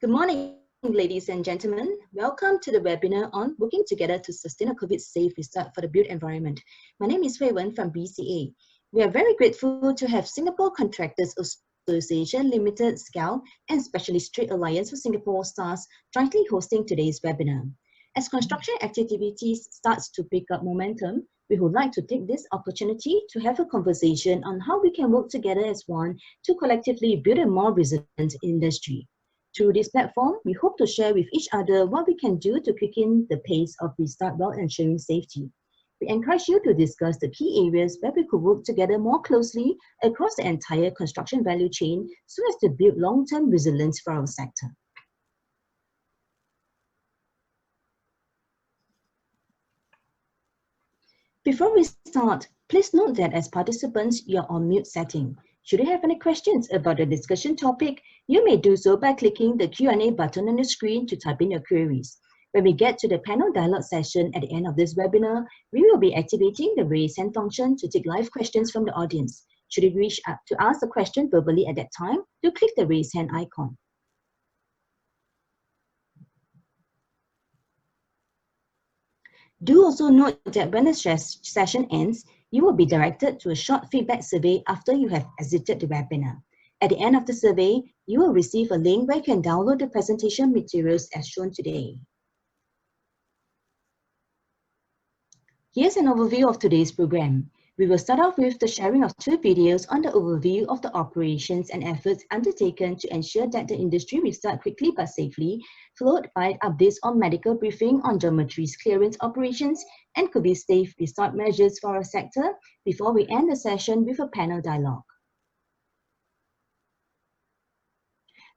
Good morning, ladies and gentlemen. Welcome to the webinar on Working Together to Sustain a COVID-Safe Restart for the Built Environment. My name is Hui Wen from BCA. We are very grateful to have Singapore Contractors Association Limited, SCAL, and Specialist Trade Alliance for Singapore STARS jointly hosting today's webinar. As construction activities starts to pick up momentum, we would like to take this opportunity to have a conversation on how we can work together as one to collectively build a more resilient industry. Through this platform, we hope to share with each other what we can do to quicken the pace of restart while ensuring safety. We encourage you to discuss the key areas where we could work together more closely across the entire construction value chain so as to build long-term resilience for our sector. Before we start, please note that as participants, you're on mute setting. Should you have any questions about the discussion topic, you may do so by clicking the Q&A button on the screen to type in your queries. When we get to the panel dialogue session at the end of this webinar, we will be activating the raise hand function to take live questions from the audience. Should you wish to ask a question verbally at that time, do click the raise hand icon. Do also note that when the session ends, you will be directed to a short feedback survey after you have exited the webinar. At the end of the survey, you will receive a link where you can download the presentation materials as shown today. Here's an overview of today's program. We will start off with the sharing of two videos on the overview of the operations and efforts undertaken to ensure that the industry restart quickly but safely, followed by updates on medical briefing on dormitories clearance operations and COVID-safe restart measures for our sector before we end the session with a panel dialogue.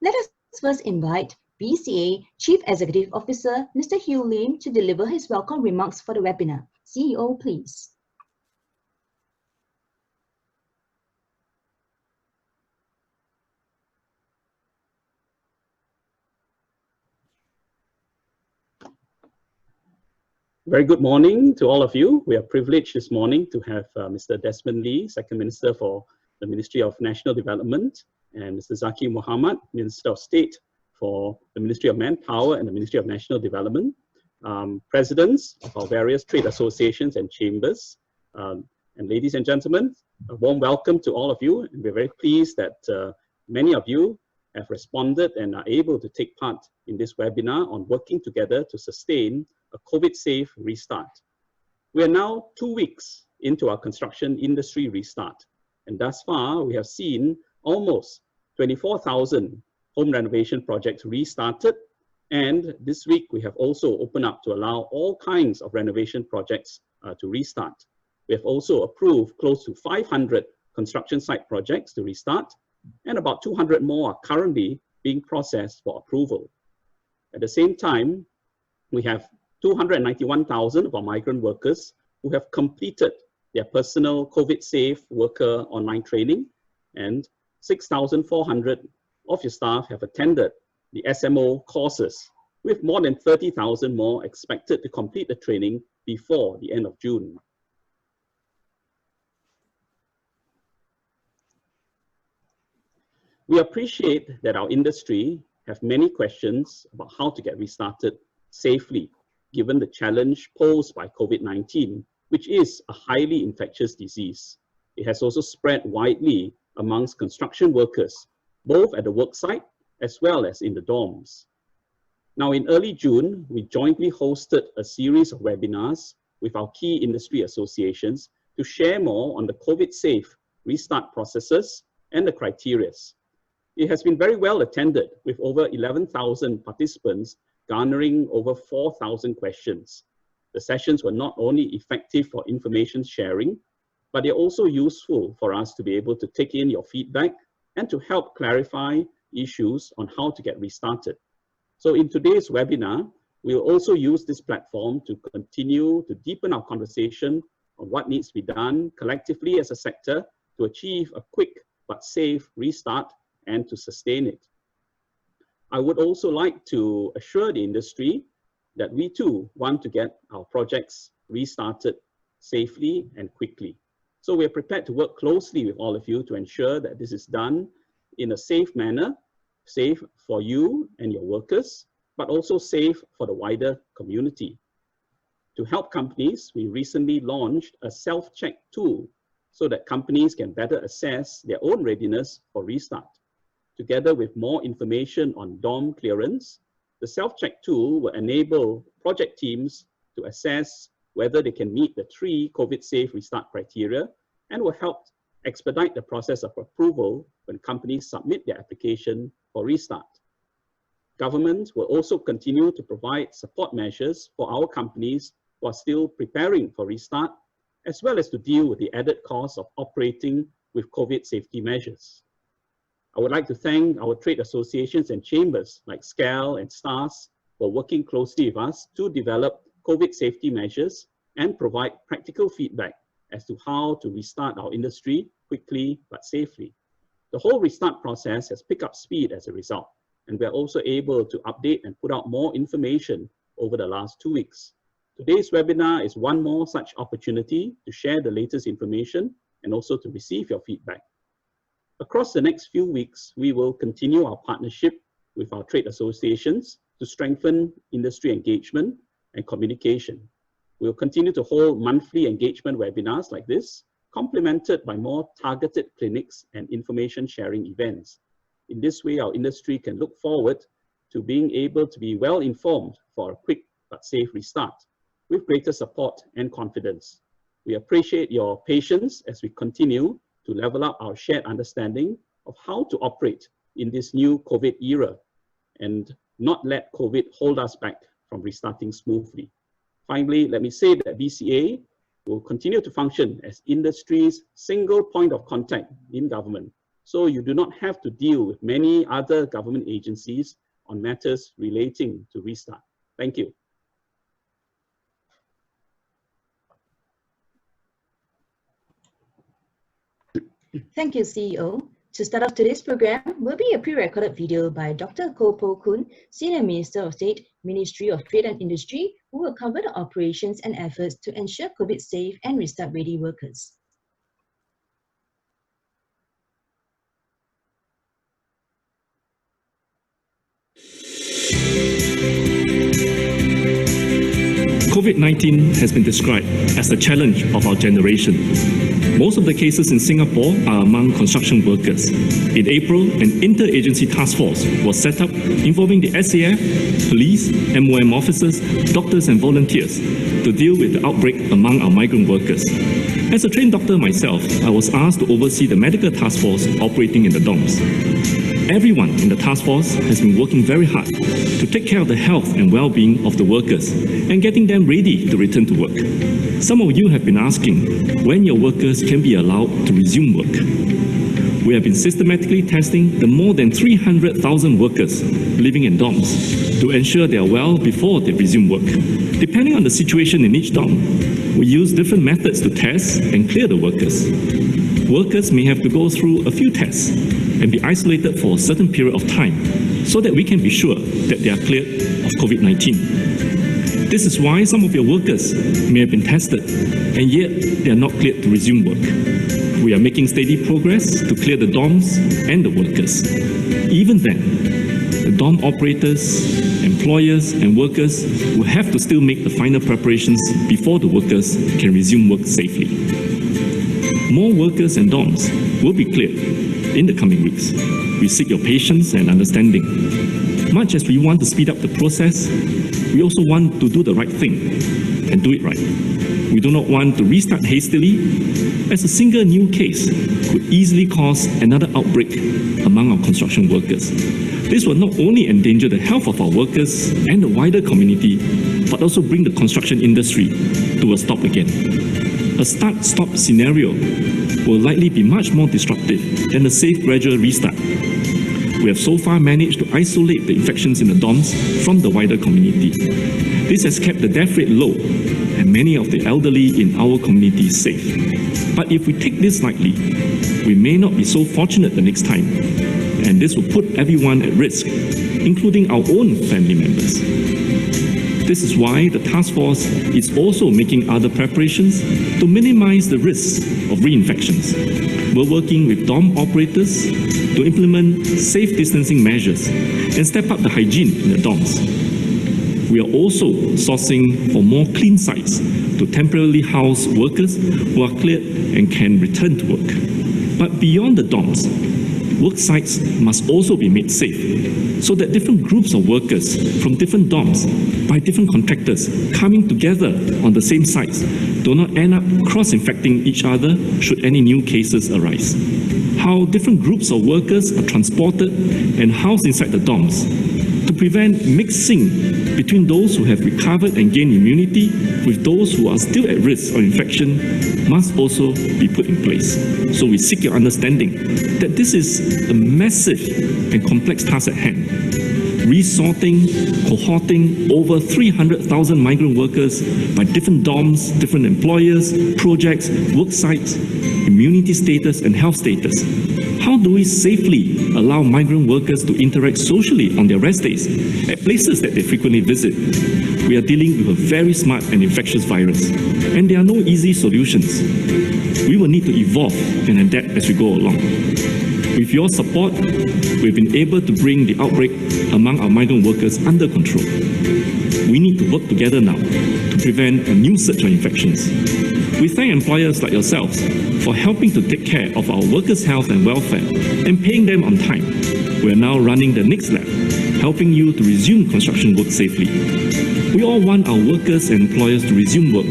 Let us first invite BCA Chief Executive Officer, Mr. Hugh Lim, to deliver his welcome remarks for the webinar. CEO, please. Very good morning to all of you. We are privileged this morning to have Mr. Desmond Lee, Second Minister for the Ministry of National Development, and Mr. Zaki Mohamad, Minister of State for the Ministry of Manpower and the Ministry of National Development, presidents of our various trade associations and chambers, and ladies and gentlemen, a warm welcome to all of you. And we're very pleased that many of you have responded and are able to take part in this webinar on working together to sustain a COVID-safe restart. We are now 2 weeks into our construction industry restart, and thus far we have seen almost 24,000 home renovation projects restarted, and this week we have also opened up to allow all kinds of renovation projects to restart. We have also approved close to 500 construction site projects to restart, and about 200 more are currently being processed for approval. At the same time, we have 291,000 of our migrant workers who have completed their personal COVID-safe worker online training, and 6,400 of your staff have attended the SMO courses, with more than 30,000 more expected to complete the training before the end of June. We appreciate that our industry have many questions about how to get restarted safely, given the challenge posed by COVID-19, which is a highly infectious disease. It has also spread widely amongst construction workers, both at the worksite as well as in the dorms. Now, in early June, we jointly hosted a series of webinars with our key industry associations to share more on the COVID-safe restart processes and the criteria. It has been very well attended, with over 11,000 participants garnering over 4,000 questions. The sessions were not only effective for information sharing, but they're also useful for us to be able to take in your feedback and to help clarify issues on how to get restarted. So in today's webinar, we'll also use this platform to continue to deepen our conversation on what needs to be done collectively as a sector to achieve a quick but safe restart and to sustain it. I would also like to assure the industry that we too want to get our projects restarted safely and quickly. So we are prepared to work closely with all of you to ensure that this is done in a safe manner safe for you and your workers, but also safe for the wider community. To help companies, we recently launched a self-check tool so that companies can better assess their own readiness for restart. Together with more information on DOM clearance, the self-check tool will enable project teams to assess whether they can meet the 3 COVID-safe restart criteria and will help expedite the process of approval when companies submit their application for restart. Government will also continue to provide support measures for our companies who are still preparing for restart, as well as to deal with the added cost of operating with COVID safety measures. I would like to thank our trade associations and chambers like SCAL and STARS for working closely with us to develop COVID safety measures and provide practical feedback as to how to restart our industry quickly but safely. The whole restart process has picked up speed as a result, and we are also able to update and put out more information over the last 2 weeks. Today's webinar is one more such opportunity to share the latest information and also to receive your feedback. Across the next few weeks, we will continue our partnership with our trade associations to strengthen industry engagement and communication. We'll continue to hold monthly engagement webinars like this, complemented by more targeted clinics and information sharing events. In this way, our industry can look forward to being able to be well informed for a quick but safe restart with greater support and confidence. We appreciate your patience as we continue to level up our shared understanding of how to operate in this new COVID era and not let COVID hold us back from restarting smoothly. Finally, let me say that BCA will continue to function as industry's single point of contact in government, so you do not have to deal with many other government agencies on matters relating to restart. Thank you. Thank you, CEO. To start off today's program will be a pre-recorded video by Dr. Koh Poh Koon, Senior Minister of State, Ministry of Trade and Industry, who will cover the operations and efforts to ensure COVID-safe and restart-ready workers. COVID-19 has been described as the challenge of our generation. Most of the cases in Singapore are among construction workers. In April, an interagency task force was set up involving the SAF, police, MOM officers, doctors and volunteers to deal with the outbreak among our migrant workers. As a trained doctor myself, I was asked to oversee the medical task force operating in the DOMS. Everyone in the task force has been working very hard to take care of the health and well-being of the workers and getting them ready to return to work. Some of you have been asking when your workers can be allowed to resume work. We have been systematically testing the more than 300,000 workers living in DOMs to ensure they are well before they resume work. Depending on the situation in each DOM, we use different methods to test and clear the workers. Workers may have to go through a few tests and be isolated for a certain period of time so that we can be sure that they are cleared of COVID-19. This is why some of your workers may have been tested and yet they are not cleared to resume work. We are making steady progress to clear the DOMs and the workers. Even then, the DOM operators, employers and workers will have to still make the final preparations before the workers can resume work safely. More workers and DOMs will be cleared in the coming weeks. We seek your patience and understanding. Much as we want to speed up the process, we also want to do the right thing and do it right. We do not want to restart hastily, as a single new case could easily cause another outbreak among our construction workers. This will not only endanger the health of our workers and the wider community, but also bring the construction industry to a stop again. A start-stop scenario will likely be much more disruptive than a safe gradual restart. We have so far managed to isolate the infections in the DOMs from the wider community. This has kept the death rate low and many of the elderly in our community safe. But if we take this lightly, we may not be so fortunate the next time, and this will put everyone at risk, including our own family members. This is why the task force is also making other preparations to minimize the risks of reinfections. We're working with DOM operators, to implement safe distancing measures and step up the hygiene in the dorms. We are also sourcing for more clean sites to temporarily house workers who are cleared and can return to work. But beyond the dorms, work sites must also be made safe so that different groups of workers from different dorms by different contractors coming together on the same sites do not end up cross-infecting each other should any new cases arise. How different groups of workers are transported and housed inside the dorms to prevent mixing between those who have recovered and gained immunity with those who are still at risk of infection must also be put in place. So we seek your understanding that this is a massive and complex task at hand. Resorting, cohorting over 300,000 migrant workers by different dorms, different employers, projects, work sites, immunity status and health status. How do we safely allow migrant workers to interact socially on their rest days at places that they frequently visit? We are dealing with a very smart and infectious virus, and there are no easy solutions. We will need to evolve and adapt as we go along. With your support, we've been able to bring the outbreak among our migrant workers under control. We need to work together now to prevent a new surge of infections. We thank employers like yourselves for helping to take care of our workers' health and welfare and paying them on time. We are now running the next lap, helping you to resume construction work safely. We all want our workers and employers to resume work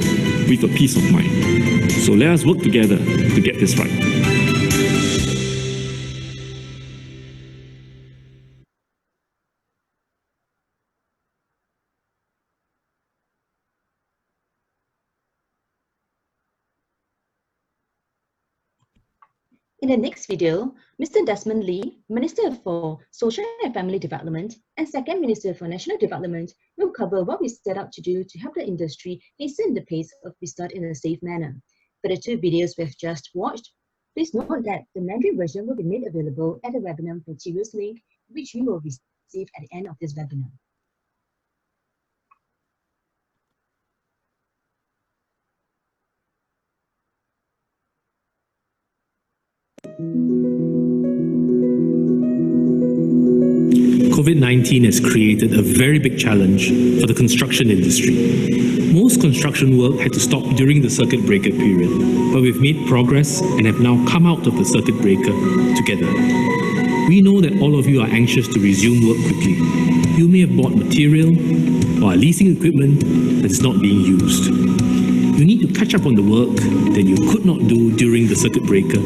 with a peace of mind. So let us work together to get this right. In the next video, Mr. Desmond Lee, Minister for Social and Family Development and Second Minister for National Development, will cover what we set out to do to help the industry hasten the pace of restart in a safe manner. For the two videos we have just watched, please note that the Mandarin version will be made available at the webinar materials link, which you will receive at the end of this webinar. COVID-19 has created a very big challenge for the construction industry. Most construction work had to stop during the circuit breaker period, but we've made progress and have now come out of the circuit breaker together. We know that all of you are anxious to resume work quickly. You may have bought material or are leasing equipment that is not being used. You need to catch up on the work that you could not do during the circuit breaker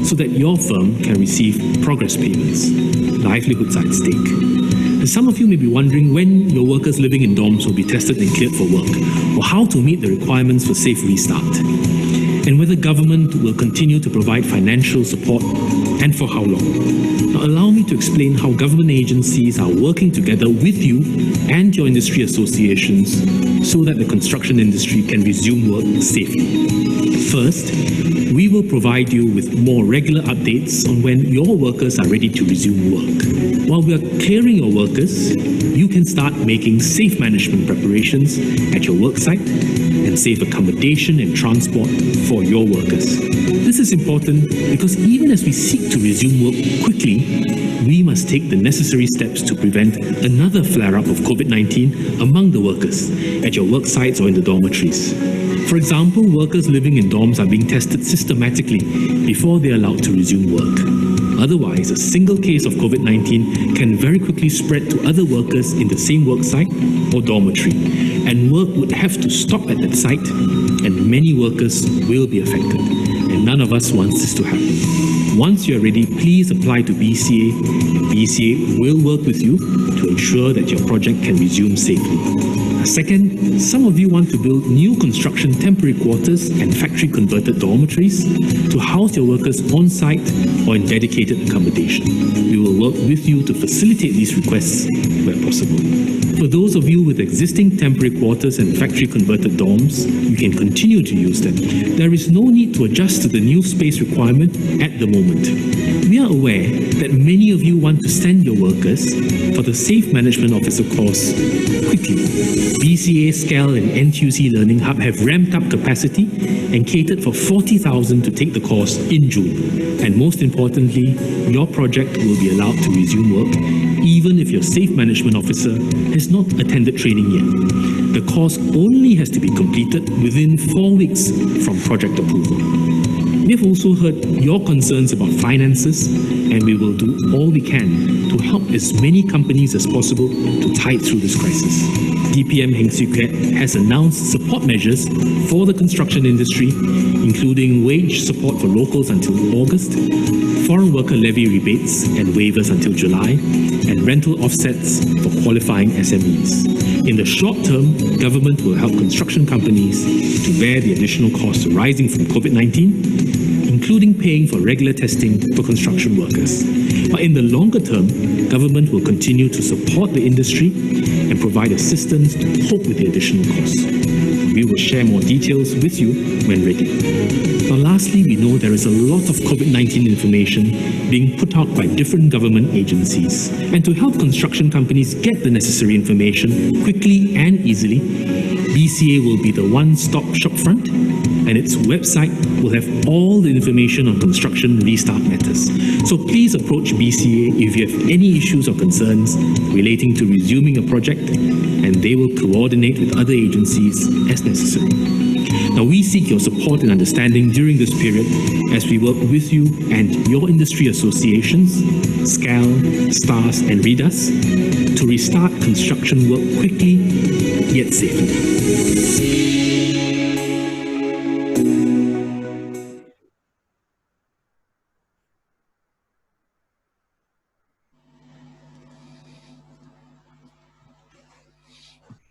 so that your firm can receive progress payments. Livelihoods are at stake. And some of you may be wondering when your workers living in dorms will be tested and cleared for work, or how to meet the requirements for safe restart, and whether government will continue to provide financial support and for how long. Now allow me to explain how government agencies are working together with you and your industry associations so that the construction industry can resume work safely. First, we will provide you with more regular updates on when your workers are ready to resume work. While we are clearing your workers, you can start making safe management preparations at your work site and safe accommodation and transport for your workers. This is important because even as we seek to resume work quickly, we must take the necessary steps to prevent another flare-up of COVID-19 among the workers at your work sites or in the dormitories. For example, workers living in dorms are being tested systematically before they are allowed to resume work. Otherwise, a single case of COVID-19 can very quickly spread to other workers in the same work site or dormitory, and work would have to stop at that site, and many workers will be affected, and none of us wants this to happen. Once you are ready, please apply to BCA, and BCA will work with you to ensure that your project can resume safely. Second, some of you want to build new construction temporary quarters and factory-converted dormitories to house your workers on-site or in dedicated accommodation. We will work with you to facilitate these requests where possible. For those of you with existing temporary quarters and factory-converted dorms, you can continue to use them. There is no need to adjust to the new space requirement at the moment. We are aware that many of you want to send your workers for the Safe Management Officer course quickly. BCA, SCAL and NTUC Learning Hub have ramped up capacity and catered for 40,000 to take the course in June. And most importantly, your project will be allowed to resume work even if your Safe Management Officer has not attended training yet. The course only has to be completed within 4 weeks from project approval. We've also heard your concerns about finances, and we will do all we can to help as many companies as possible to tide through this crisis. DPM Heng Swee Keat has announced support measures for the construction industry, including wage support for locals until August, foreign worker levy rebates and waivers until July, and rental offsets for qualifying SMEs. In the short term, government will help construction companies to bear the additional costs arising from COVID-19, including paying for regular testing for construction workers. But in the longer term, government will continue to support the industry and provide assistance to cope with the additional costs. We will share more details with you when ready. But lastly, we know there is a lot of COVID-19 information being put out by different government agencies. And to help construction companies get the necessary information quickly and easily, BCA will be the one-stop shop front, and its website will have all the information on construction restart matters. So please approach BCA if you have any issues or concerns relating to resuming a project, and they will coordinate with other agencies as necessary. Now, we seek your support and understanding during this period as we work with you and your industry associations, SCAL, STARS and REDAS, to restart construction work quickly yet safely.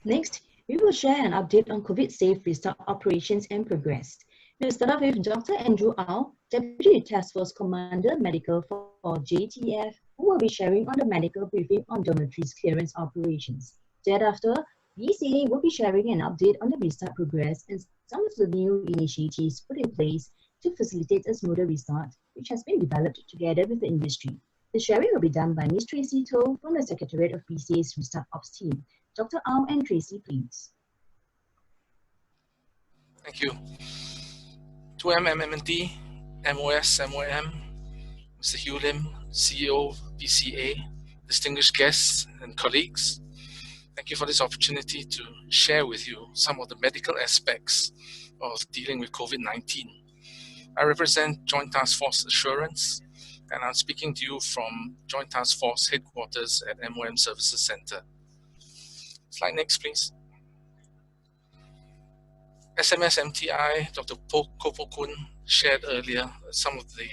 Next, we will share an update on COVID-safe restart operations and progress. We'll start off with Dr. Andrew Au, Deputy Task Force Commander Medical for JTF, who will be sharing on the medical briefing on dormitories clearance operations. Thereafter, BCA will be sharing an update on the restart progress and some of the new initiatives put in place to facilitate a smoother restart, which has been developed together with the industry. The sharing will be done by Ms. Tracy Toh from the Secretariat of BCA's Restart Ops team. Dr. Au and Tracy, please. Thank you. To MMMD, MOS, MOM, Mr. Hugh Lim, CEO of BCA, distinguished guests and colleagues, thank you for this opportunity to share with you some of the medical aspects of dealing with COVID-19. I represent Joint Task Force Assurance, and I'm speaking to you from Joint Task Force headquarters at MOM Services Center. Slide next, please. SMS MTI, Dr. Kopo Kun shared earlier some of the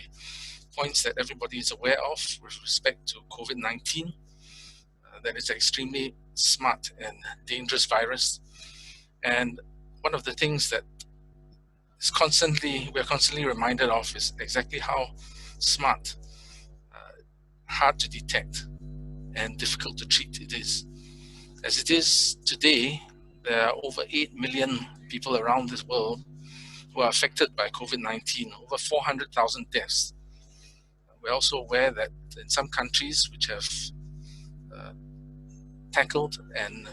points that everybody is aware of with respect to COVID-19. That is an extremely smart and dangerous virus. And one of the things that is we're constantly reminded of is exactly how smart, hard to detect, and difficult to treat it is. As it is today, there are over 8 million people around this world who are affected by COVID-19, over 400,000 deaths. We're also aware that in some countries which have tackled and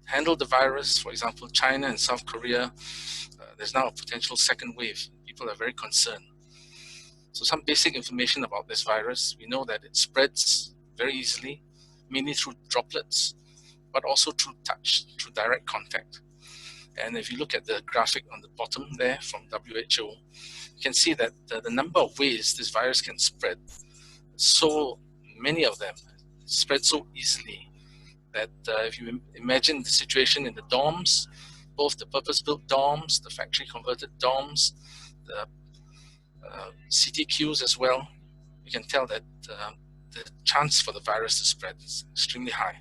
handled the virus, for example, China and South Korea, there's now a potential second wave. People are very concerned. So some basic information about this virus. We know that it spreads very easily, mainly through droplets, but also through touch, through direct contact. And if you look at the graphic on the bottom there from WHO, you can see that the number of ways this virus can spread, so many of them spread so easily that if you imagine the situation in the dorms, both the purpose-built dorms, the factory-converted dorms, the CTQs as well, you can tell that the chance for the virus to spread is extremely high.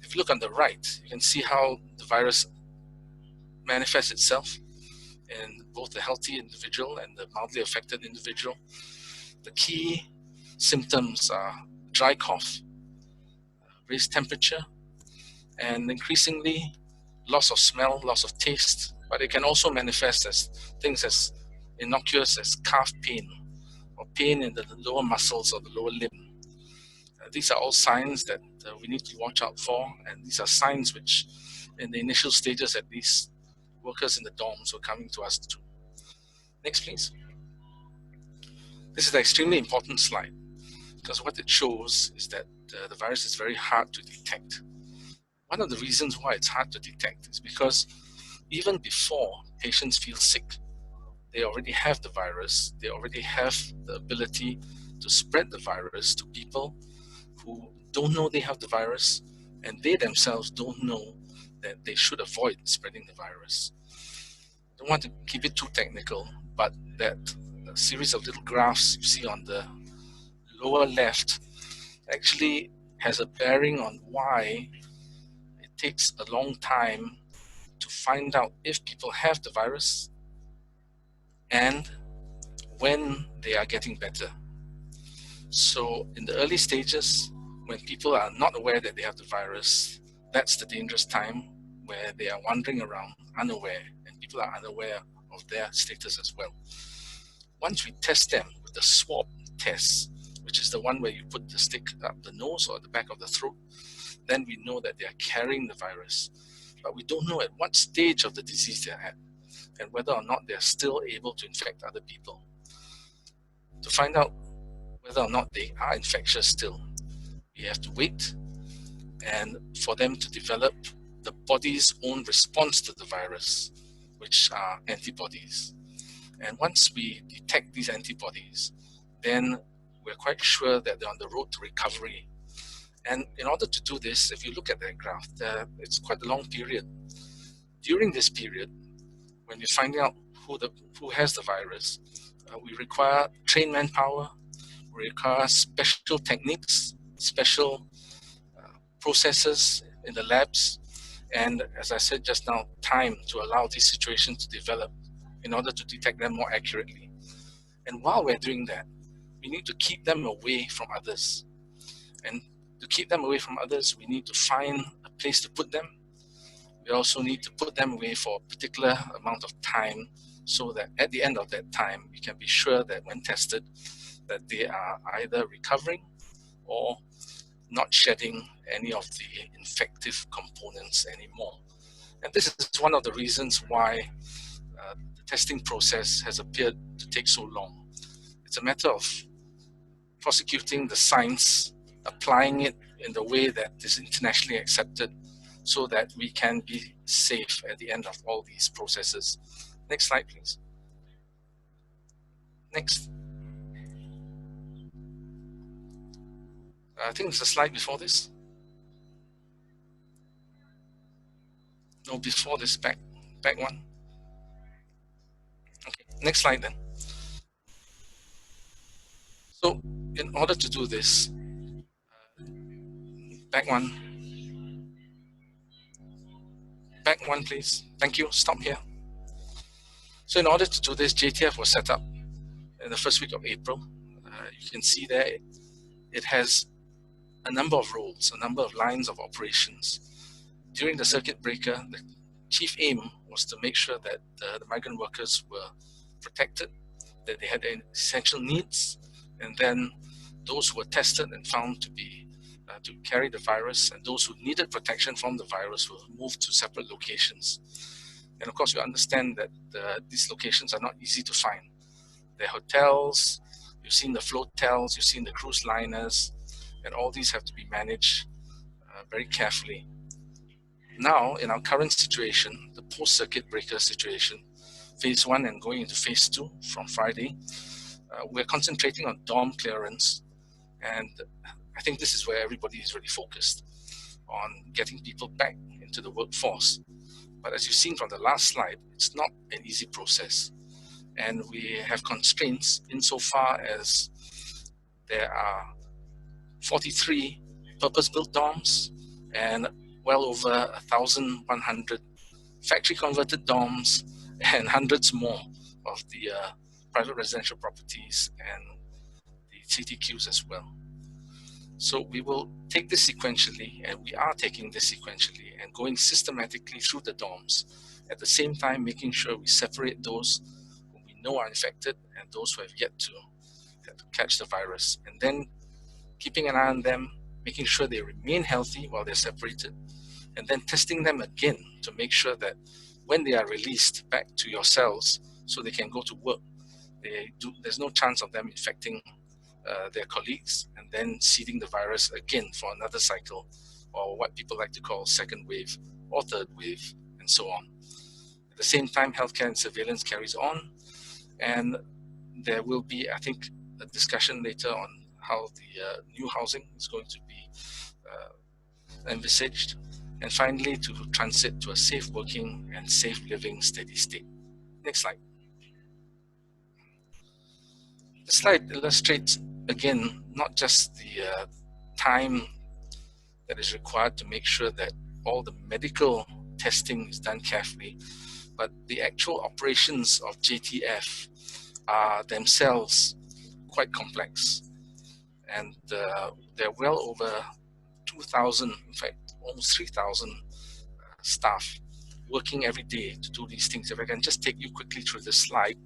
If you look on the right, you can see how the virus manifests itself in both the healthy individual and the mildly affected individual. The key symptoms are dry cough, raised temperature, and increasingly loss of smell, loss of taste, but it can also manifest as things as innocuous as calf pain or pain in the lower muscles of the lower limb. These are all signs that we need to watch out for, and these are signs which, in the initial stages at least, workers in the dorms were coming to us too. Next, please. This is an extremely important slide because what it shows is that the virus is very hard to detect. One of the reasons why it's hard to detect is because even before patients feel sick, they already have the virus, they already have the ability to spread the virus to people who don't know they have the virus, and they themselves don't know that they should avoid spreading the virus. I don't want to keep it too technical, but that series of little graphs you see on the lower left actually has a bearing on why it takes a long time to find out if people have the virus and when they are getting better. So in the early stages, when people are not aware that they have the virus, that's the dangerous time where they are wandering around unaware, and people are unaware of their status as well. Once we test them with the swab test, which is the one where you put the stick up the nose or the back of the throat, then we know that they are carrying the virus. But we don't know at what stage of the disease they're at and whether or not they're still able to infect other people. To find out whether or not they are infectious still, we have to wait and for them to develop the body's own response to the virus, which are antibodies. And once we detect these antibodies, then we're quite sure that they're on the road to recovery. And in order to do this, if you look at that graph, it's quite a long period. During this period, when you're finding out who has the virus, we require trained manpower, we require special techniques, special processes in the labs, and as I said just now, time to allow these situations to develop in order to detect them more accurately. And while we're doing that, we need to keep them away from others. And to keep them away from others, we need to find a place to put them. We also need to put them away for a particular amount of time so that at the end of that time, we can be sure that when tested, that they are either recovering or not shedding any of the infective components anymore. And this is one of the reasons why the testing process has appeared to take so long. It's a matter of prosecuting the science, applying it in the way that is internationally accepted so that we can be safe at the end of all these processes. Next slide, please. Next. I think there's a slide before this. No, before this, back one. Okay, next slide then. So in order to do this, back one, please. Thank you, stop here. So in order to do this, JTF was set up in the first week of April. You can see there, it has a number of roles, a number of lines of operations. During the circuit breaker, the chief aim was to make sure that the migrant workers were protected, that they had their essential needs, and then those who were tested and found to be to carry the virus, and those who needed protection from the virus were moved to separate locations. And of course, you understand that these locations are not easy to find. They're hotels, you've seen the floatels, you've seen the cruise liners, and all these have to be managed very carefully. Now, in our current situation, the post-circuit breaker situation, phase 1 and going into phase 2 from Friday, we're concentrating on dorm clearance, and I think this is where everybody is really focused on getting people back into the workforce. But as you've seen from the last slide, it's not an easy process. And we have constraints insofar as there are 43 purpose-built dorms and well over 1,100 factory-converted dorms and hundreds more of the private residential properties and the CTQs as well. So we will take this sequentially, and we are taking this sequentially and going systematically through the dorms, at the same time making sure we separate those who we know are infected and those who have yet to catch the virus, and then keeping an eye on them, making sure they remain healthy while they're separated, and then testing them again to make sure that when they are released back to your cells so they can go to work, there's no chance of them infecting their colleagues and then seeding the virus again for another cycle, or what people like to call second wave or third wave, and so on. At the same time, healthcare and surveillance carries on, and there will be, I think, a discussion later on how the new housing is going to be envisaged, and finally to transit to a safe working and safe living steady state. Next slide. The slide illustrates again not just the time that is required to make sure that all the medical testing is done carefully, but the actual operations of JTF are themselves quite complex, and there are well over 2,000, in fact almost 3,000 staff working every day to do these things. If I can just take you quickly through this slide.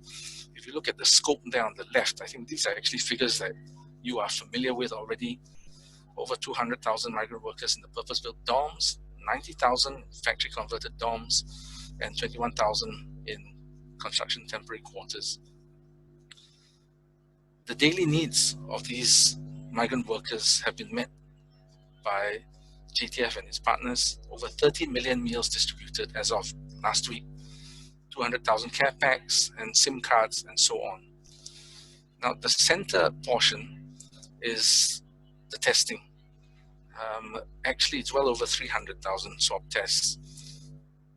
If you look at the scope there on the left, I think these are actually figures that you are familiar with already. Over 200,000 migrant workers in the purpose-built dorms, 90,000 factory-converted dorms, and 21,000 in construction temporary quarters. The daily needs of these migrant workers have been met by JTF and its partners. Over 30 million meals distributed as of last week, 200,000 care packs and SIM cards and so on. Now the center portion is the testing. Actually, it's well over 300,000 swab tests,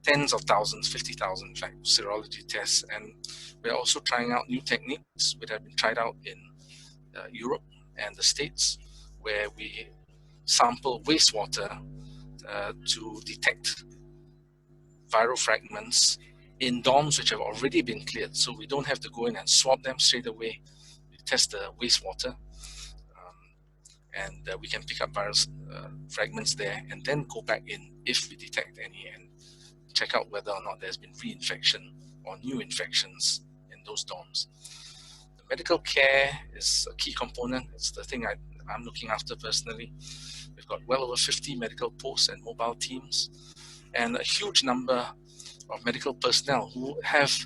tens of thousands, 50,000 in fact, serology tests, and we're also trying out new techniques which have been tried out in Europe and the States, where we sample wastewater to detect viral fragments in dorms which have already been cleared. So we don't have to go in and swab them straight away. We test the wastewater, and we can pick up virus fragments there and then go back in if we detect any and check out whether or not there's been reinfection or new infections in those dorms. The medical care is a key component. It's the thing I'm looking after personally. We've got well over 50 medical posts and mobile teams, and a huge number of medical personnel who have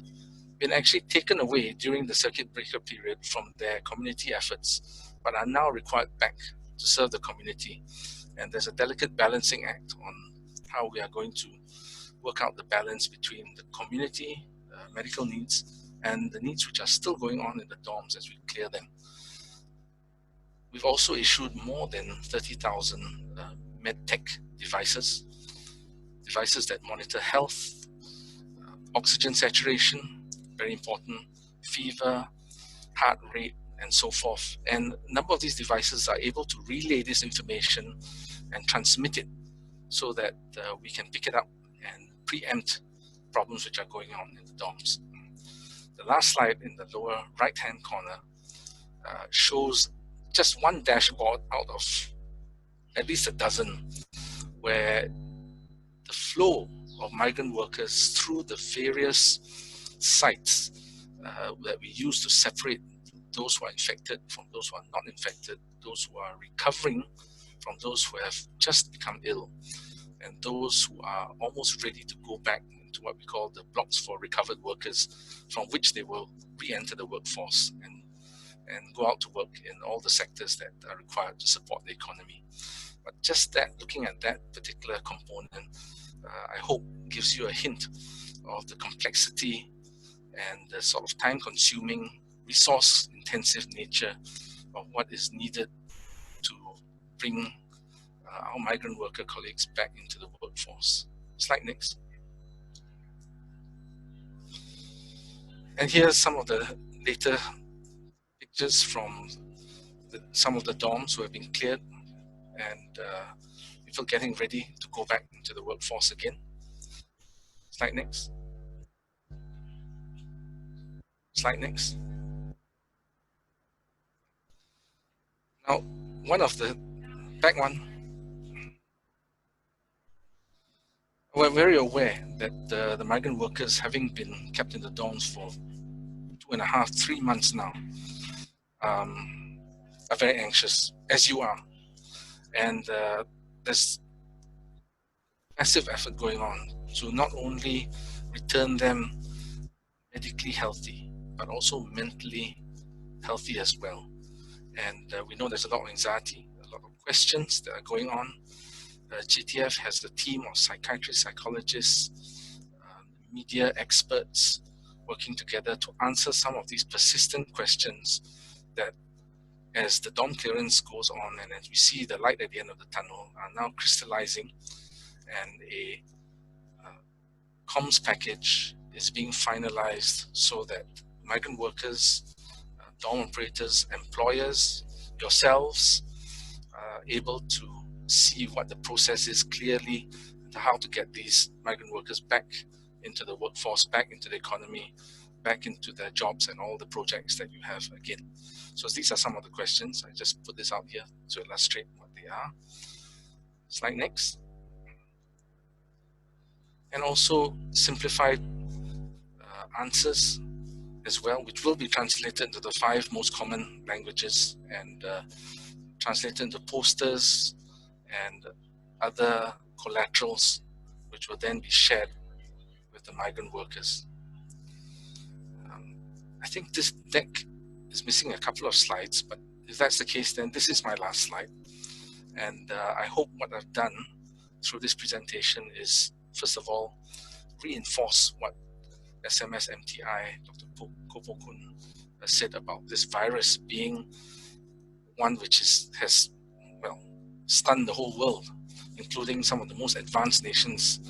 been actually taken away during the circuit breaker period from their community efforts, but are now required back to serve the community. And there's a delicate balancing act on how we are going to work out the balance between the community medical needs and the needs which are still going on in the dorms as we clear them. We've also issued more than 30,000 medtech devices that monitor health, oxygen saturation, very important, fever, heart rate, and so forth. And a number of these devices are able to relay this information and transmit it so that we can pick it up and preempt problems which are going on in the dorms. The last slide in the lower right-hand corner shows just one dashboard out of at least a dozen, where the flow of migrant workers through the various sites that we use to separate those who are infected from those who are not infected, those who are recovering from those who have just become ill, and those who are almost ready to go back into what we call the blocks for recovered workers, from which they will re-enter the workforce and go out to work in all the sectors that are required to support the economy. But just that, looking at that particular component, I hope gives you a hint of the complexity and the sort of time-consuming, resource-intensive nature of what is needed to bring our migrant worker colleagues back into the workforce. Slide next. And here's some of the later pictures from some of the dorms who have been cleared and people getting ready to go back into the workforce again. Slide next. Slide next. Now, we're very aware that the migrant workers, having been kept in the dorms for 2.5, 3 months now, are very anxious, as you are. And there's massive effort going on to not only return them medically healthy, but also mentally healthy as well. And we know there's a lot of anxiety, a lot of questions that are going on. GTF has a team of psychiatrists, psychologists, media experts working together to answer some of these persistent questions that, as the dawn clearance goes on and as we see the light at the end of the tunnel, are now crystallizing, and a comms package is being finalized so that migrant workers, dorm operators, employers, yourselves are able to see what the process is clearly, how to get these migrant workers back into the workforce, back into the economy, back into their jobs and all the projects that you have again. So these are some of the questions. I just put this out here to illustrate what they are. Slide next. And also simplified answers as well, which will be translated into the 5 most common languages and translated into posters and other collaterals, which will then be shared with the migrant workers. I think this deck is missing a couple of slides, but if that's the case, then this is my last slide. And I hope what I've done through this presentation is, first of all, reinforce what SMS MTI, Dr. Koh Kun said about this virus being one which has stunned the whole world, including some of the most advanced nations.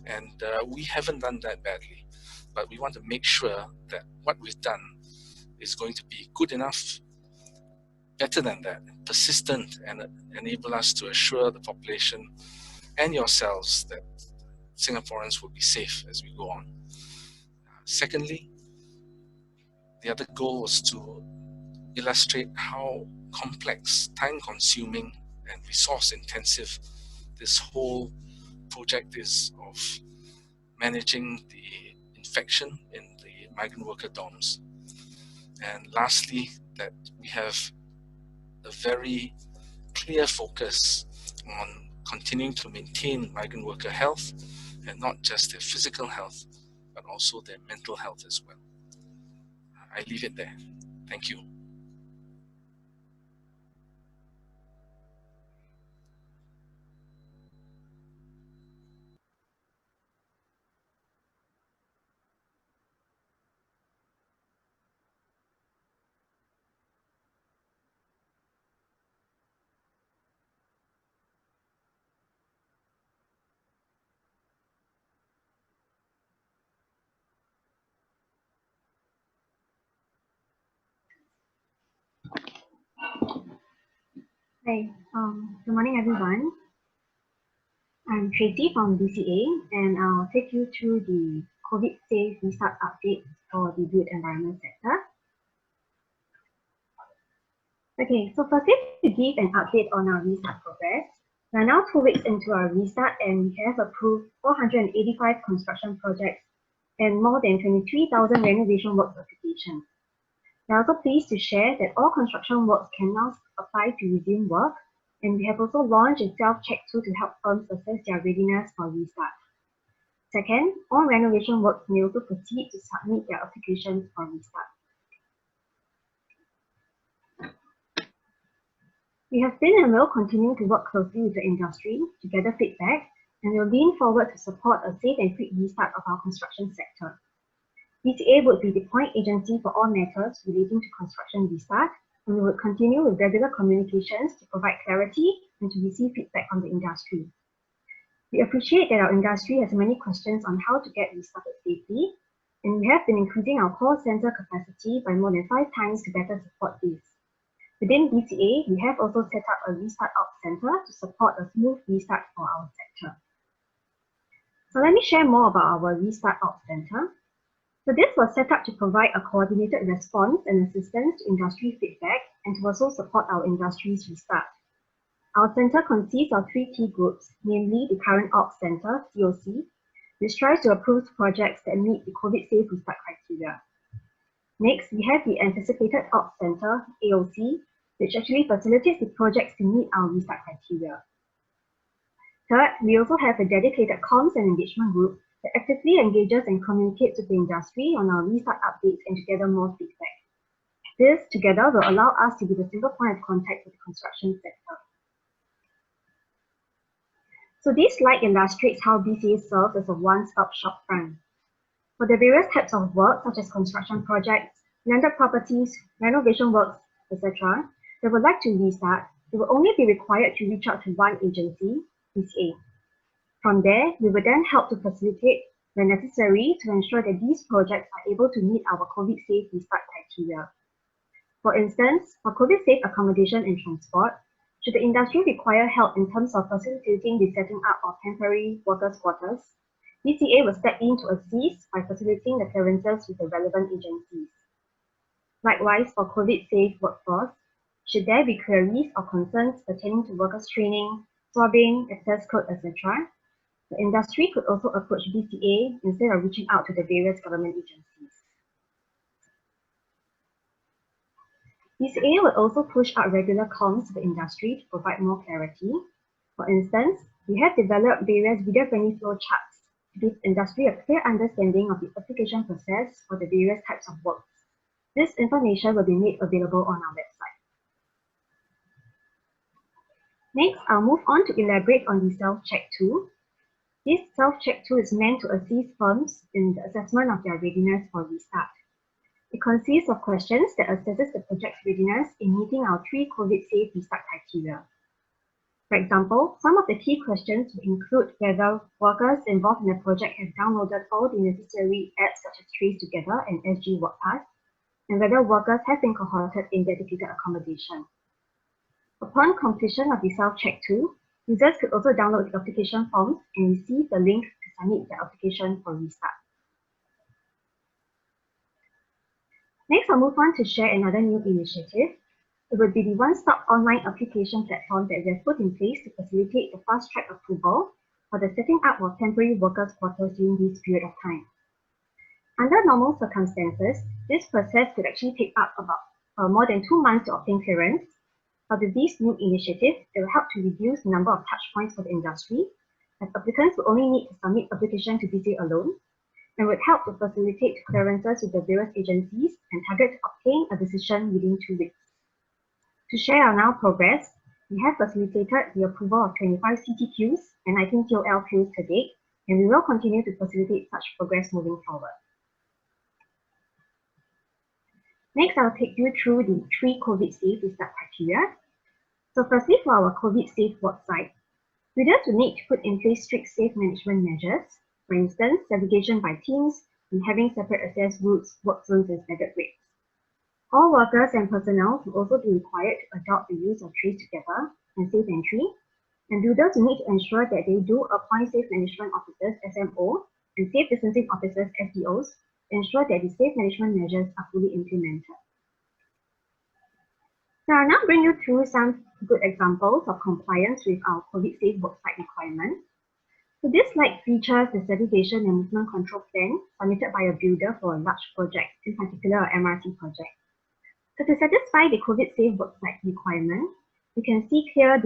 And we haven't done that badly, but we want to make sure that what we've done is going to be good enough, better than that, persistent, and enable us to assure the population and yourselves that Singaporeans will be safe as we go on. Secondly, the other goal was to illustrate how complex, time-consuming, and resource-intensive this whole project is of managing the infection in the migrant worker dorms. And lastly, that we have a very clear focus on continuing to maintain migrant worker health, and not just their physical health, but also their mental health as well. I leave it there. Thank you. Hi, good morning everyone. I'm Tracy from BCA, and I'll take you through the COVID Safe Restart update for the built environment sector. Okay, so firstly, to give an update on our restart progress. We are now 2 weeks into our restart, and we have approved 485 construction projects and more than 23,000 renovation work applications. We are also pleased to share that all construction works can now apply to resume work, and we have also launched a self-check tool to help firms assess their readiness for restart. Second, all renovation works may also proceed to submit their applications for restart. We have been and will continue to work closely with the industry to gather feedback, and will lean forward to support a safe and quick restart of our construction sector. BCA would be the point agency for all matters relating to construction restart, and we would continue with regular communications to provide clarity and to receive feedback from the industry. We appreciate that our industry has many questions on how to get restarted safely, and we have been increasing our call center capacity by more than 5 times to better support this. Within BCA, we have also set up a Restart Ops Center to support a smooth restart for our sector. So let me share more about our Restart Ops Center. So this was set up to provide a coordinated response and assistance to industry feedback, and to also support our industry's restart. Our center consists of 3 key groups, namely the Current Ops Center, COC, which tries to approve projects that meet the COVID-safe restart criteria. Next, we have the Anticipated Ops Center, AOC, which actually facilitates the projects to meet our restart criteria. Third, we also have a dedicated comms and engagement group that actively engages and communicates with the industry on our restart updates and to gather more feedback. This together will allow us to be the single point of contact with the construction sector. So this slide illustrates how BCA serves as a one-stop shop front. For the various types of work, such as construction projects, landed properties, renovation works, etc., that would like to restart, they will only be required to reach out to one agency, BCA. From there, we will then help to facilitate when necessary to ensure that these projects are able to meet our COVID-safe restart criteria. For instance, for COVID-safe accommodation and transport, should the industry require help in terms of facilitating the setting up of temporary workers' quarters, BCA will step in to assist by facilitating the clearances with the relevant agencies. Likewise, for COVID-safe workforce, should there be queries or concerns pertaining to workers' training, swabbing, access code, etc., the industry could also approach BCA instead of reaching out to the various government agencies. BCA will also push out regular comms to the industry to provide more clarity. For instance, we have developed various video-friendly flow charts to give industry a clear understanding of the application process for the various types of works. This information will be made available on our website. Next, I'll move on to elaborate on the self-check tool. This self-check tool is meant to assist firms in the assessment of their readiness for restart. It consists of questions that assesses the project's readiness in meeting our 3 COVID-safe restart criteria. For example, some of the key questions will include whether workers involved in the project have downloaded all the necessary apps such as Trace Together and SG WorkPass, and whether workers have been cohorted in dedicated accommodation. Upon completion of the self-check tool, users could also download the application forms and receive the link to submit their application for restart. Next, I'll move on to share another new initiative. It would be the one-stop online application platform that we have put in place to facilitate the fast-track approval for the setting up of temporary workers' quarters during this period of time. Under normal circumstances, this process could actually take up about more than 2 months to obtain clearance. But with this new initiative, it will help to reduce the number of touch points for the industry, as applicants will only need to submit application to BCA alone, and would help to facilitate clearances with the various agencies and target to obtain a decision within 2 weeks. To share our now progress, we have facilitated the approval of 25 CTQs and 19 TOLQs to date, and we will continue to facilitate such progress moving forward. Next, I'll take you through the 3 COVID-safe restart criteria. So firstly, for our COVID-safe worksite, leaders will need to put in place strict safe management measures, for instance, segregation by teams and having separate access routes, work zones, and staggered breaks. All workers and personnel will also be required to adopt the use of Trace Together and Safe Entry, and builders will need to ensure that they do appoint Safe Management Officers (SMO) and Safe Distancing Officers (SDOs) to ensure that the safe management measures are fully implemented. So I'll now bring you through some good examples of compliance with our COVID-safe worksite requirements. So this slide features the segregation and movement control plan submitted by a builder for a large project, in particular an MRT project. So to satisfy the COVID-safe worksite requirement, we can see clear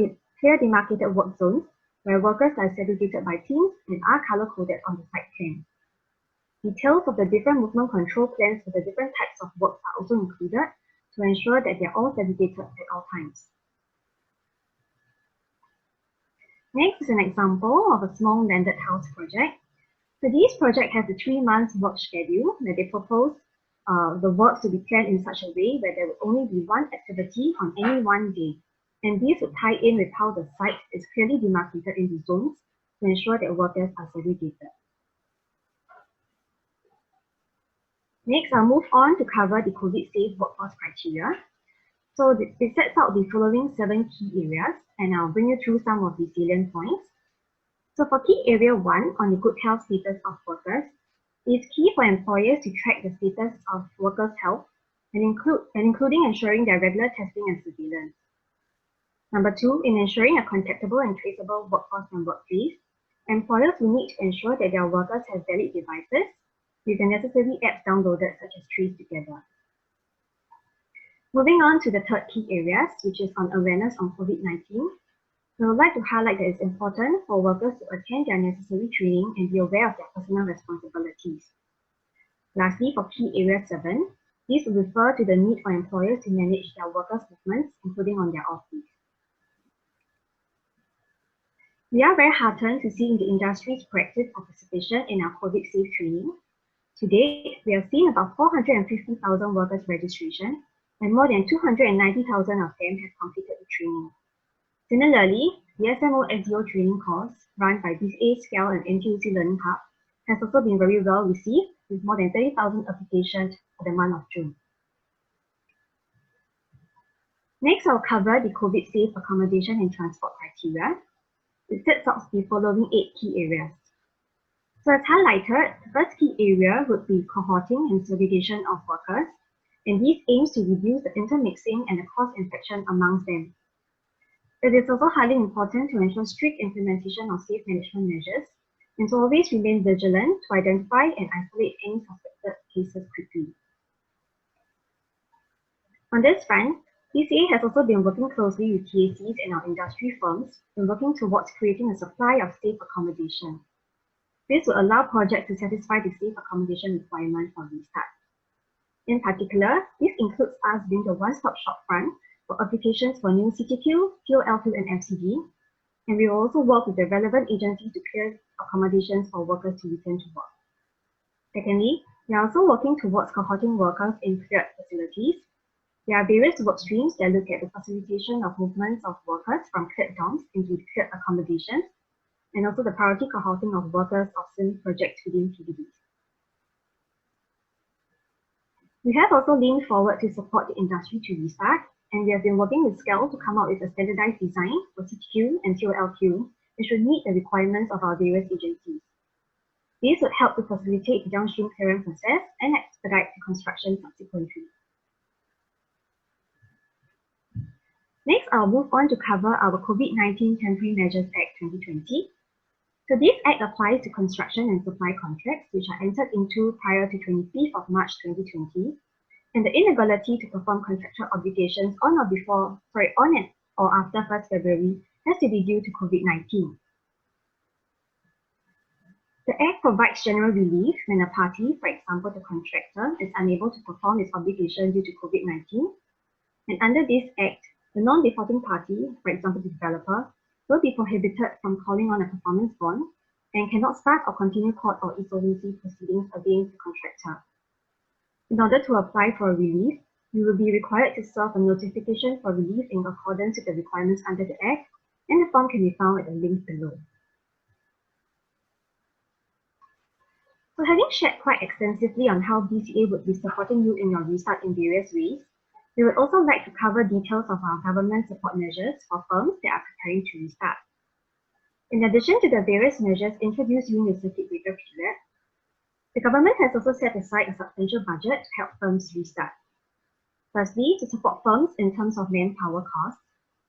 demarcated work zones where workers are segregated by teams and are color-coded on the site plan. Details of the different movement control plans for the different types of work are also included to ensure that they are all segregated at all times. Next is an example of a small landed house project. So this project has a 3-month work schedule where they propose the works to be planned in such a way where there will only be one activity on any one day. And these would tie in with how the site is clearly demarcated into zones to ensure that workers are segregated. Next, I'll move on to cover the COVID-safe workforce criteria. So it sets out the following 7 key areas, and I'll bring you through some of the salient points. So for key area 1 on the good health status of workers, it's key for employers to track the status of workers' health and including ensuring their regular testing and surveillance. Number 2, in ensuring a contactable and traceable workforce and workplace, employers will need to ensure that their workers have valid devices with the necessary apps downloaded such as Trace Together. Moving on to the third key areas, which is on awareness on COVID-19. We would like to highlight that it's important for workers to attend their necessary training and be aware of their personal responsibilities. Lastly, for key area 7, these will refer to the need for employers to manage their workers' movements, including on their off days. We are very heartened to see in the industry's proactive participation in our COVID safe training. To date, we have seen about 450,000 workers' registration, and more than 290,000 of them have completed the training. Similarly, the SMO SEO training course run by BCA, SCAL, and NTUC Learning Hub has also been very well received, with more than 30,000 applications for the month of June. Next, I'll cover the COVID-safe accommodation and transport criteria. It sets out the following 8 key areas. So as highlighted, the first key area would be cohorting and segregation of workers, and this aims to reduce the intermixing and the cross-infection amongst them. It is also highly important to ensure strict implementation of safe management measures and to always remain vigilant to identify and isolate any suspected cases quickly. On this front, BCA has also been working closely with TACs and our industry firms in working towards creating a supply of safe accommodation. This will allow projects to satisfy the safe accommodation requirement for restart. In particular, this includes us being the one-stop shop front for applications for new CTQ, TOL2, and FCD, and we will also work with the relevant agencies to clear accommodations for workers to return to work. Secondly, we are also working towards cohorting workers in cleared facilities. There are various work streams that look at the facilitation of movements of workers from cleared dorms into cleared accommodations, and also the priority cohorting of workers of SIM projects within PDBs. We have also leaned forward to support the industry to restart, and we have been working with SCAL to come up with a standardized design for CTQ and TOLQ, which will meet the requirements of our various agencies. This would help to facilitate the downstream clearance process and expedite the construction subsequently. Next, I'll move on to cover our COVID-19 Temporary Measures Act 2020. So this act applies to construction and supply contracts which are entered into prior to 25th of March 2020, and the inability to perform contractual obligations on and or after 1st February has to be due to COVID-19. The Act provides general relief when a party, for example the contractor, is unable to perform its obligation due to COVID-19, and under this Act, the non-defaulting party, for example the developer, will be prohibited from calling on a performance bond and cannot start or continue court or insolvency proceedings against the contractor. In order to apply for a relief, you will be required to serve a notification for relief in accordance with the requirements under the Act, and the form can be found at the link below. So having shared quite extensively on how BCA would be supporting you in your restart in various ways, we would also like to cover details of our government support measures for firms that are preparing to restart. In addition to the various measures introduced during the circuit breaker period, the government has also set aside a substantial budget to help firms restart. Firstly, to support firms in terms of manpower costs,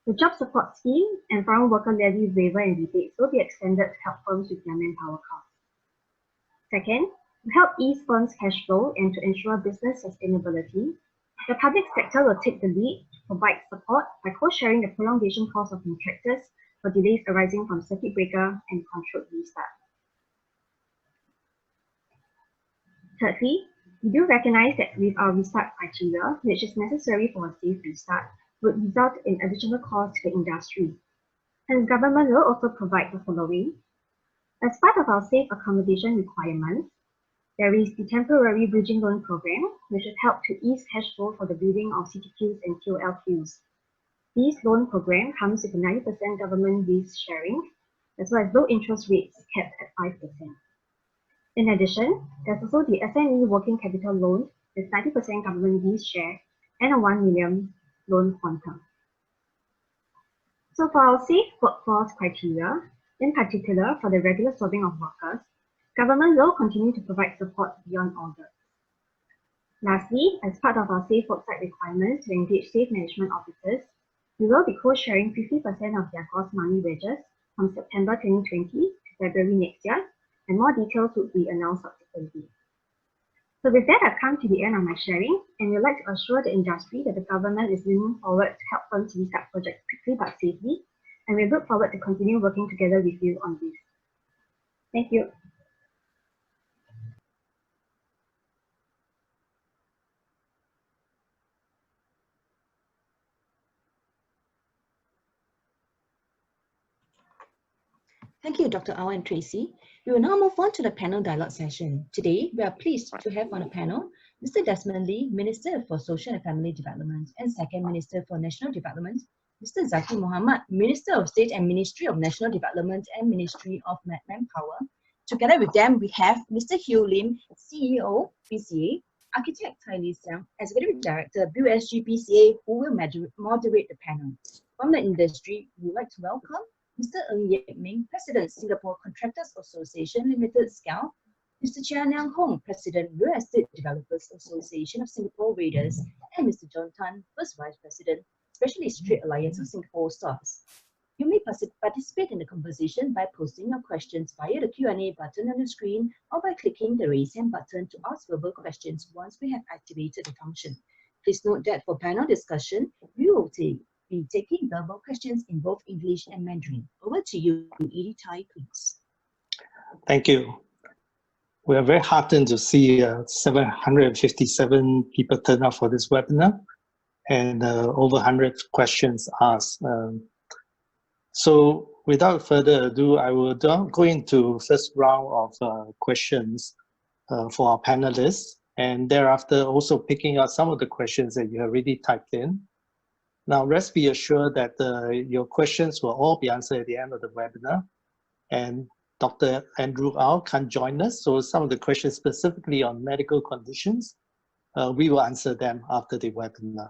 the Job Support Scheme and Foreign Worker Levy waiver and rebates will be extended to help firms with their manpower costs. Second, to help ease firms' cash flow and to ensure business sustainability, the public sector will take the lead to provide support by co-sharing the prolongation costs of contractors for delays arising from circuit breaker and controlled restart. Thirdly, we do recognize that with our restart criteria, which is necessary for a safe restart, would result in additional costs to the industry. And government will also provide the following. As part of our safe accommodation requirements, there is the temporary bridging loan program, which should help to ease cash flow for the building of CTQs and TOLQs. This loan program comes with a 90% government risk sharing, as well as low interest rates capped at 5%. In addition, there's also the SME working capital loan with 90% government risk share and a 1 million loan quantum. So for our safe workforce criteria, in particular for the regular serving of workers, government will continue to provide support beyond August. Lastly, as part of our safe worksite requirements to engage safe management officers, we will be co-sharing 50% of their gross money wages from September 2020 to February next year, and more details will be announced subsequently. So with that, I've come to the end of my sharing, and we'd like to assure the industry that the government is leaning forward to help firms restart projects quickly but safely, and we look forward to continue working together with you on this. Thank you. Thank you, Dr. Au and Tracy. We will now move on to the panel dialogue session. Today, we are pleased to have on the panel Mr. Desmond Lee, Minister for Social and Family Development, and Second Minister for National Development, Mr. Zaqy Mohamad, Minister of State and Ministry of National Development and Ministry of Manpower. Together with them, we have Mr. Hugh Lim, CEO, BCA, Architect Tai Li Xiang, Executive Director, BUSG BCA, who will moderate the panel. From the industry, we would like to welcome Mr. Ng Yek Ming, President, Singapore Contractors Association Limited SCAL, Mr. Chia Niang Hong, President, Real Estate Developers Association of Singapore Raiders, and Mr. John Tan, First Vice President, Specialist Trade Alliance of Singapore SARS. You may participate in the conversation by posting your questions via the Q&A button on the screen or by clicking the raise hand button to ask verbal questions once we have activated the function. Please note that for panel discussion, we will be taking verbal questions in both English and Mandarin. Over to you, Edie Tai, please. Thank you. We are very heartened to see 757 people turn up for this webinar and over 100 questions asked. So without further ado, I will go into first round of questions for our panelists, and thereafter also picking out some of the questions that you have already typed in. Now, rest be assured that your questions will all be answered at the end of the webinar. And Dr. Andrew Au can't join us, so some of the questions specifically on medical conditions, we will answer them after the webinar.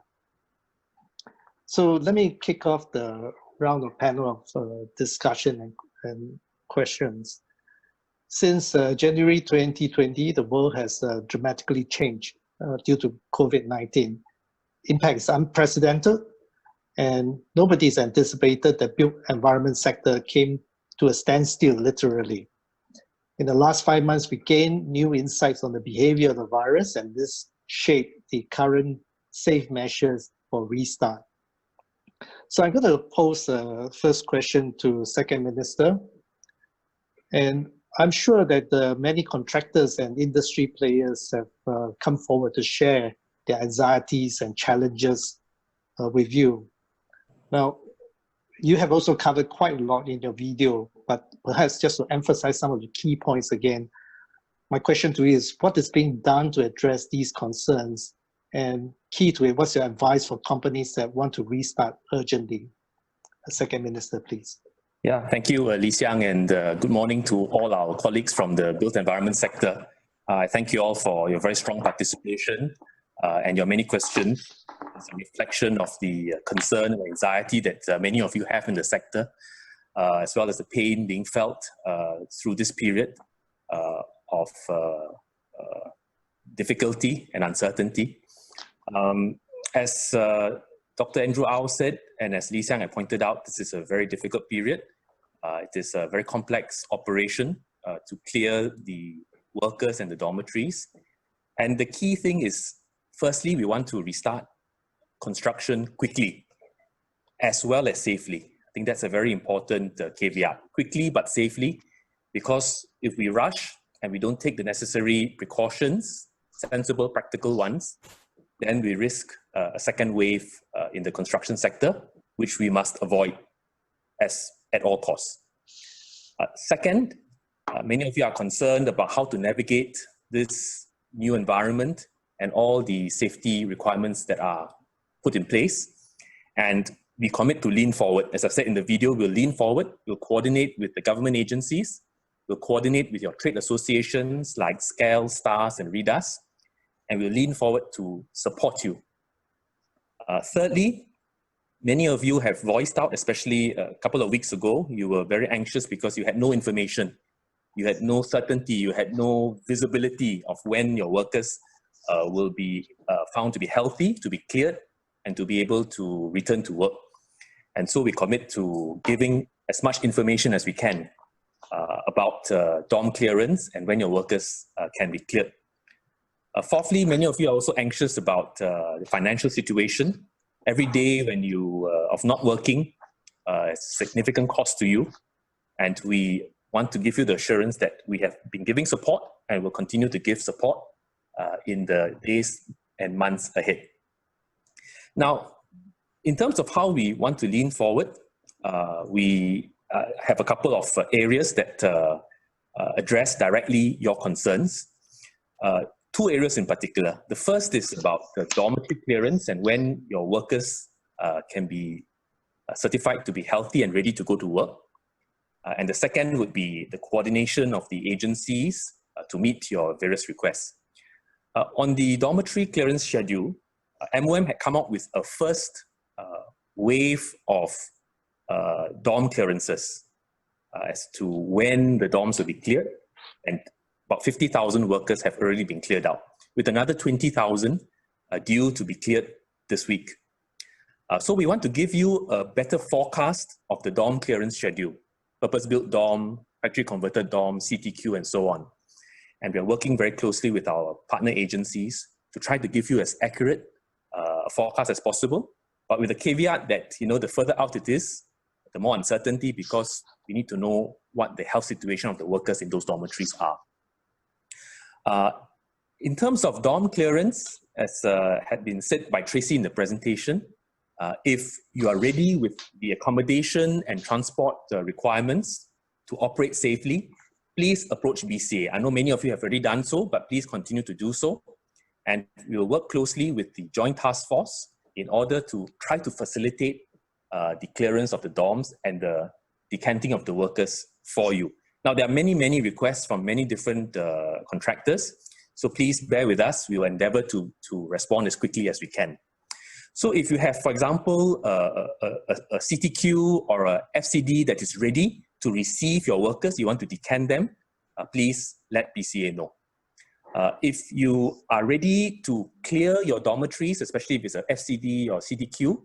So let me kick off the round of panel of discussion and questions. Since January 2020, the world has dramatically changed due to COVID-19. Impact is unprecedented, and nobody's anticipated the built environment sector came to a standstill, literally. In the last 5 months, we gained new insights on the behavior of the virus, and this shaped the current safe measures for restart. So I'm going to pose the first question to Second Minister. And I'm sure that many contractors and industry players have come forward to share their anxieties and challenges with you. Now, you have also covered quite a lot in your video, but perhaps just to emphasize some of the key points again, my question to you is, what is being done to address these concerns? And key to it, what's your advice for companies that want to restart urgently? Second Minister, please. Yeah, thank you, Li Xiang, and good morning to all our colleagues from the built environment sector. I thank you all for your very strong participation and your many questions. It's a reflection of the concern and anxiety that many of you have in the sector, as well as the pain being felt through this period of difficulty and uncertainty. As Dr. Andrew Au said, and as Li Xiang had pointed out, this is a very difficult period. It is a very complex operation to clear the workers and the dormitories. And the key thing is, firstly, we want to restart construction quickly, as well as safely. I think that's a very important caveat. Quickly but safely, because if we rush and we don't take the necessary precautions, sensible, practical ones, then we risk a second wave in the construction sector, which we must avoid at all costs. Second, many of you are concerned about how to navigate this new environment and all the safety requirements that are put in place. And we commit to lean forward. As I said in the video, we'll lean forward, we'll coordinate with the government agencies, we'll coordinate with your trade associations like SCAL, STARS, and RIDAS, and we'll lean forward to support you. Thirdly, many of you have voiced out, especially a couple of weeks ago, you were very anxious because you had no information. You had no certainty, you had no visibility of when your workers will be found to be healthy, to be cleared, and to be able to return to work. And so we commit to giving as much information as we can about dorm clearance and when your workers can be cleared. Fourthly, many of you are also anxious about the financial situation. Every day when you of not working, it's a significant cost to you. And we want to give you the assurance that we have been giving support and will continue to give support in the days and months ahead. Now, in terms of how we want to lean forward, we have a couple of areas that address directly your concerns. Two areas in particular. The first is about the dormitory clearance and when your workers can be certified to be healthy and ready to go to work. And the second would be the coordination of the agencies to meet your various requests. On the dormitory clearance schedule, MOM had come up with a first wave of dorm clearances as to when the dorms will be cleared, and about 50,000 workers have already been cleared out, with another 20,000 due to be cleared this week. So we want to give you a better forecast of the dorm clearance schedule, purpose-built dorm, factory-converted dorm, CTQ, and so on. And we are working very closely with our partner agencies to try to give you as accurate a forecast as possible, but with the caveat that, you know, the further out it is, the more uncertainty, because we need to know what the health situation of the workers in those dormitories are. In terms of dorm clearance, as had been said by Tracy in the presentation, if you are ready with the accommodation and transport requirements to operate safely, please approach BCA. I know many of you have already done so, but please continue to do so. And we will work closely with the Joint Task Force in order to try to facilitate the clearance of the dorms and the decanting of the workers for you. Now, there are many requests from many different contractors, so please bear with us. We will endeavor to respond as quickly as we can. So if you have, for example, a CTQ or a FCD that is ready to receive your workers, you want to decant them, please let BCA know. If you are ready to clear your dormitories, especially if it's a FCD or CTQ,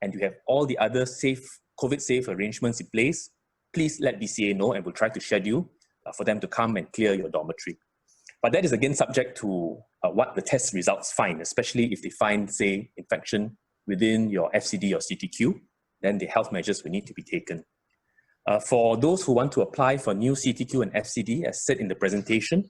and you have all the other COVID-safe arrangements in place, please let BCA know and we'll try to schedule for them to come and clear your dormitory. But that is again subject to what the test results find, especially if they find, say, infection within your FCD or CTQ, then the health measures will need to be taken. For those who want to apply for new CTQ and FCD, as said in the presentation,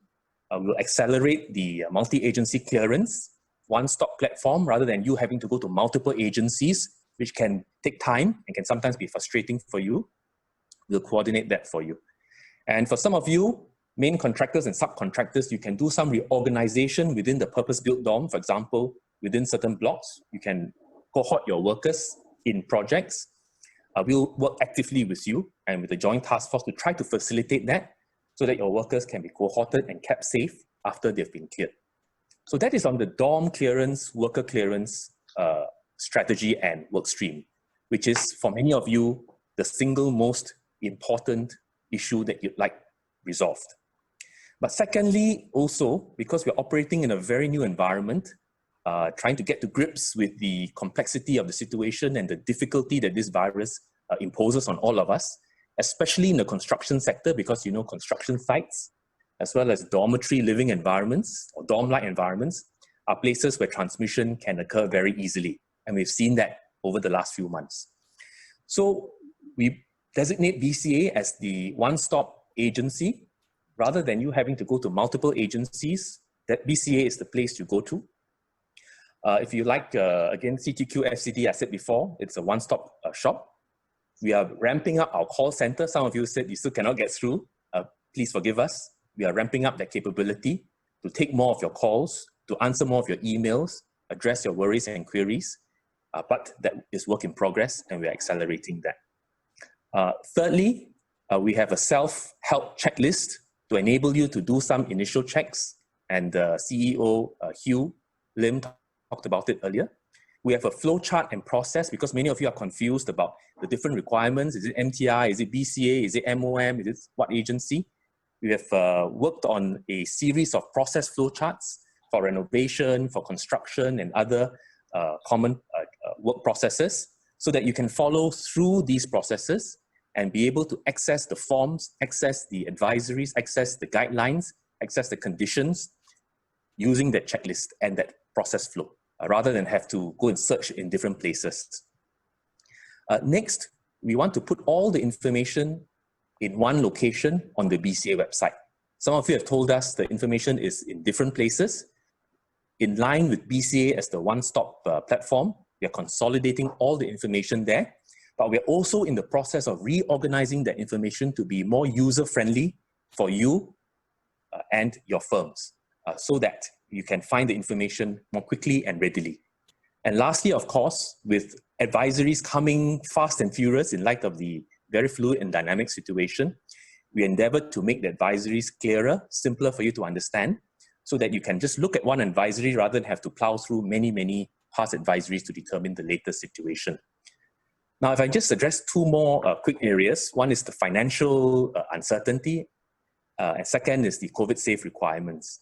we'll accelerate the multi-agency clearance, one-stop platform, rather than you having to go to multiple agencies, which can take time and can sometimes be frustrating for you. We'll coordinate that for you. And for some of you, main contractors and subcontractors, you can do some reorganization within the purpose-built dorm. For example, within certain blocks, you can cohort your workers in projects. We'll work actively with you and with the Joint Task Force to try to facilitate that so that your workers can be cohorted and kept safe after they've been cleared. So that is on the dorm clearance, worker clearance strategy and work stream, which is for many of you, the single most important issue that you'd like resolved. But secondly, also, because we're operating in a very new environment, trying to get to grips with the complexity of the situation and the difficulty that this virus imposes on all of us, especially in the construction sector, because you know construction sites, as well as dormitory living environments or dorm-like environments, are places where transmission can occur very easily. And we've seen that over the last few months. So we designate BCA as the one-stop agency. Rather than you having to go to multiple agencies, that BCA is the place to go to. If you like, again, CTQ, FCD, I said before, it's a one-stop shop. We are ramping up our call center. Some of you said you still cannot get through. Please forgive us. We are ramping up that capability to take more of your calls, to answer more of your emails, address your worries and queries. But that is work in progress and we are accelerating that. Thirdly, we have a self-help checklist to enable you to do some initial checks. And CEO Hugh Lim talked about it earlier. We have a flow chart and process because many of you are confused about the different requirements. Is it MTI? Is it BCA? Is it MOM? Is it what agency? We have worked on a series of process flow charts for renovation, for construction, and other common work processes so that you can follow through these processes and be able to access the forms, access the advisories, access the guidelines, access the conditions using that checklist and that process flow, rather than have to go and search in different places. Next, we want to put all the information in one location on the BCA website. Some of you have told us the information is in different places. In line with BCA as the one-stop platform, we are consolidating all the information there, but we're also in the process of reorganizing that information to be more user-friendly for you and your firms, so that you can find the information more quickly and readily. And lastly, of course, with advisories coming fast and furious in light of the very fluid and dynamic situation, we endeavor to make the advisories clearer, simpler for you to understand, so that you can just look at one advisory rather than have to plow through many past advisories to determine the latest situation. Now, if I just address two more quick areas, one is the financial uncertainty, and second is the COVID safe requirements.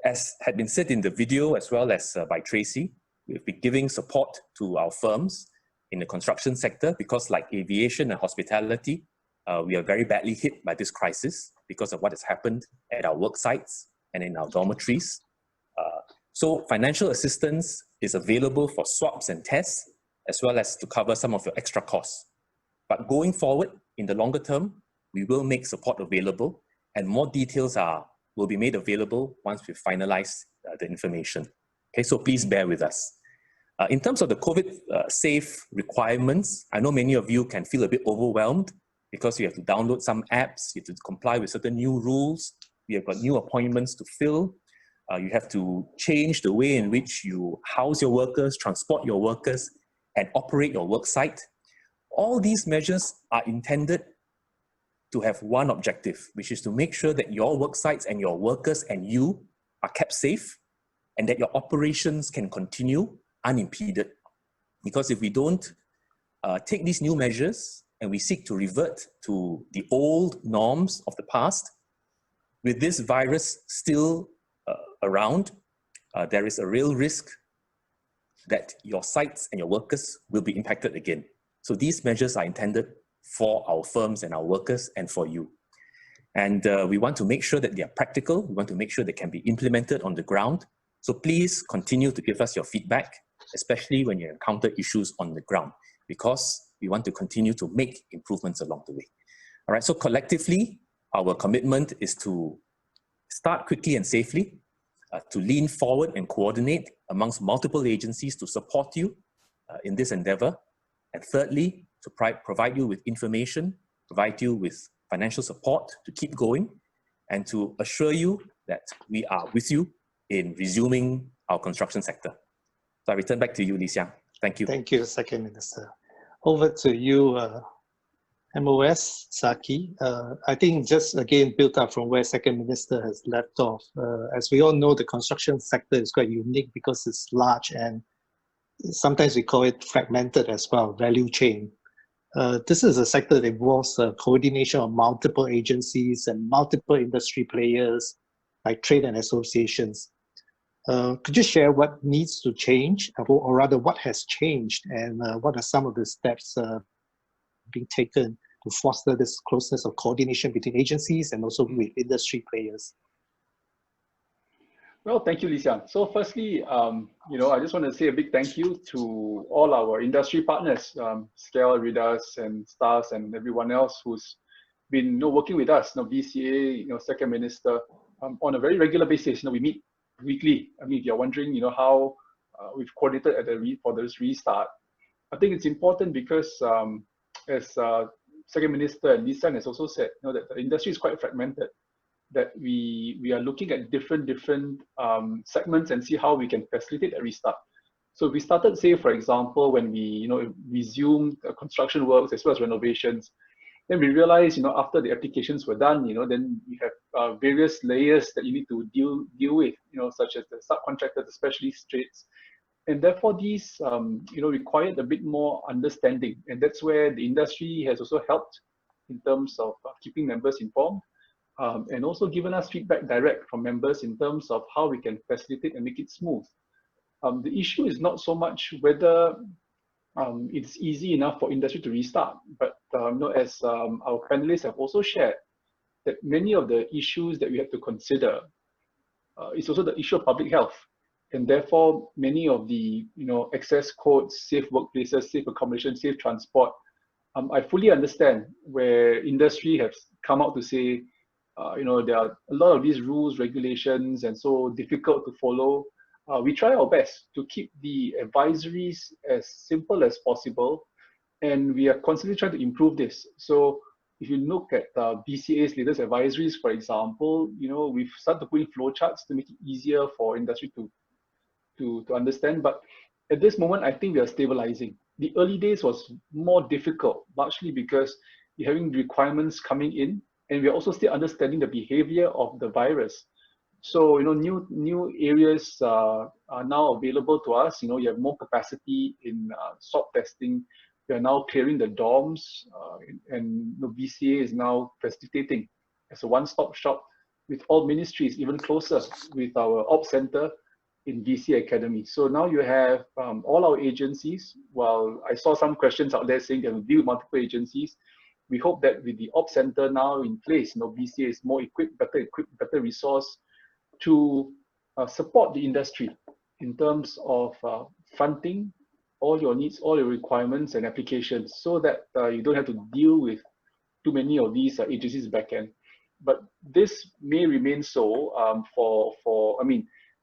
As had been said in the video as well as by Tracy, we've been giving support to our firms in the construction sector because, like aviation and hospitality, we are very badly hit by this crisis because of what has happened at our work sites and in our dormitories. So financial assistance is available for swabs and tests, as well as to cover some of your extra costs. But going forward, in the longer term, we will make support available, and more details will be made available once we finalize the information. Okay, so please bear with us. In terms of the COVID safe requirements, I know many of you can feel a bit overwhelmed because you have to download some apps, you have to comply with certain new rules, you have got new appointments to fill, you have to change the way in which you house your workers, transport your workers, and operate your work site. All these measures are intended to have one objective, which is to make sure that your work sites and your workers and you are kept safe, and that your operations can continue unimpeded. Because if we don't take these new measures and we seek to revert to the old norms of the past, with this virus still around, there is a real risk that your sites and your workers will be impacted again. So these measures are intended for our firms and our workers and for you. And we want to make sure that they are practical. We want to make sure they can be implemented on the ground. So please continue to give us your feedback, especially when you encounter issues on the ground, because we want to continue to make improvements along the way. All right, so collectively, our commitment is to start quickly and safely, to lean forward and coordinate amongst multiple agencies to support you in this endeavor. And thirdly, to provide you with information, provide you with financial support to keep going, and to assure you that we are with you in resuming our construction sector. So I return back to you, Lee Xiang. Thank you. Thank you, Second Minister. Over to you, MOS, Zaki. I think just again built up from where Second Minister has left off. As we all know, the construction sector is quite unique because it's large and sometimes we call it fragmented as well, value chain. This is a sector that involves coordination of multiple agencies and multiple industry players like trade and associations. Could you share what needs to change, or rather what has changed, and what are some of the steps being taken to foster this closeness of coordination between agencies and also with industry players? Well, thank you, Lee Xiang. So firstly, I just want to say a big thank you to all our industry partners, SCAL, RIDAS, and STARS, and everyone else who's been working with us, BCA, Second Minister, on a very regular basis. We meet weekly. I mean, if you're wondering, how we've coordinated for this restart, I think it's important because, as Second Minister and Lee Xiang has also said, that the industry is quite fragmented, that we are looking at different segments and see how we can facilitate a restart. So we started, say, for example, when we resumed construction works as well as renovations, then we realized, after the applications were done, then we have various layers that you need to deal with, such as the subcontractors, especially trades. And therefore these, required a bit more understanding. And that's where the industry has also helped in terms of keeping members informed, and also given us feedback direct from members in terms of how we can facilitate and make it smooth. The issue is not so much whether it's easy enough for industry to restart, but as our panelists have also shared, that many of the issues that we have to consider it's also the issue of public health. And therefore, many of the access codes, safe workplaces, safe accommodation, safe transport, I fully understand where industry has come out to say, there are a lot of these rules, regulations, and so difficult to follow. We try our best to keep the advisories as simple as possible, and we are constantly trying to improve this. So if you look at BCA's latest advisories, for example, we've started to put in flowcharts to make it easier for industry to understand. But at this moment, I think we are stabilizing. The early days was more difficult, largely because you're having requirements coming in, and we're also still understanding the behavior of the virus. So, new areas are now available to us. You have more capacity in swab testing. We are now clearing the dorms, and BCA is now facilitating as a one-stop shop with all ministries, even closer with our Ops Center in BCA Academy. So now you have all our agencies. While I saw some questions out there saying they will deal with multiple agencies, we hope that with the Ops Center now in place, BCA is more equipped, better resourced to support the industry in terms of fronting all your needs, all your requirements and applications, so that you don't have to deal with too many of these agencies back end. But this may remain so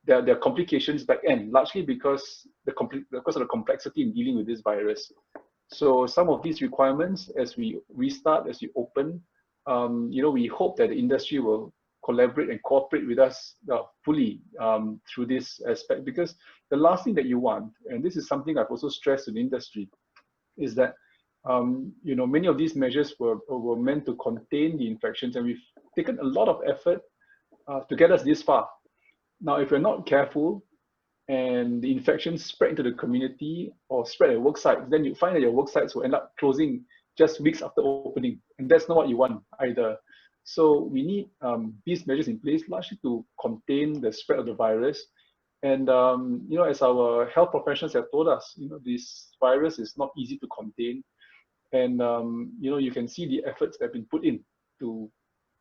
there are complications back end, largely because of the complexity in dealing with this virus. So some of these requirements, as we restart, as we open, we hope that the industry will collaborate and cooperate with us fully through this aspect, because the last thing that you want, and this is something I've also stressed in the industry, is that many of these measures were meant to contain the infections, and we've taken a lot of effort to get us this far. Now, if we're not careful and the infections spread into the community or spread at work sites, then you find that your work sites will end up closing just weeks after opening, and that's not what you want either. So we need these measures in place largely to contain the spread of the virus. And as our health professionals have told us, this virus is not easy to contain. And you can see the efforts that have been put in to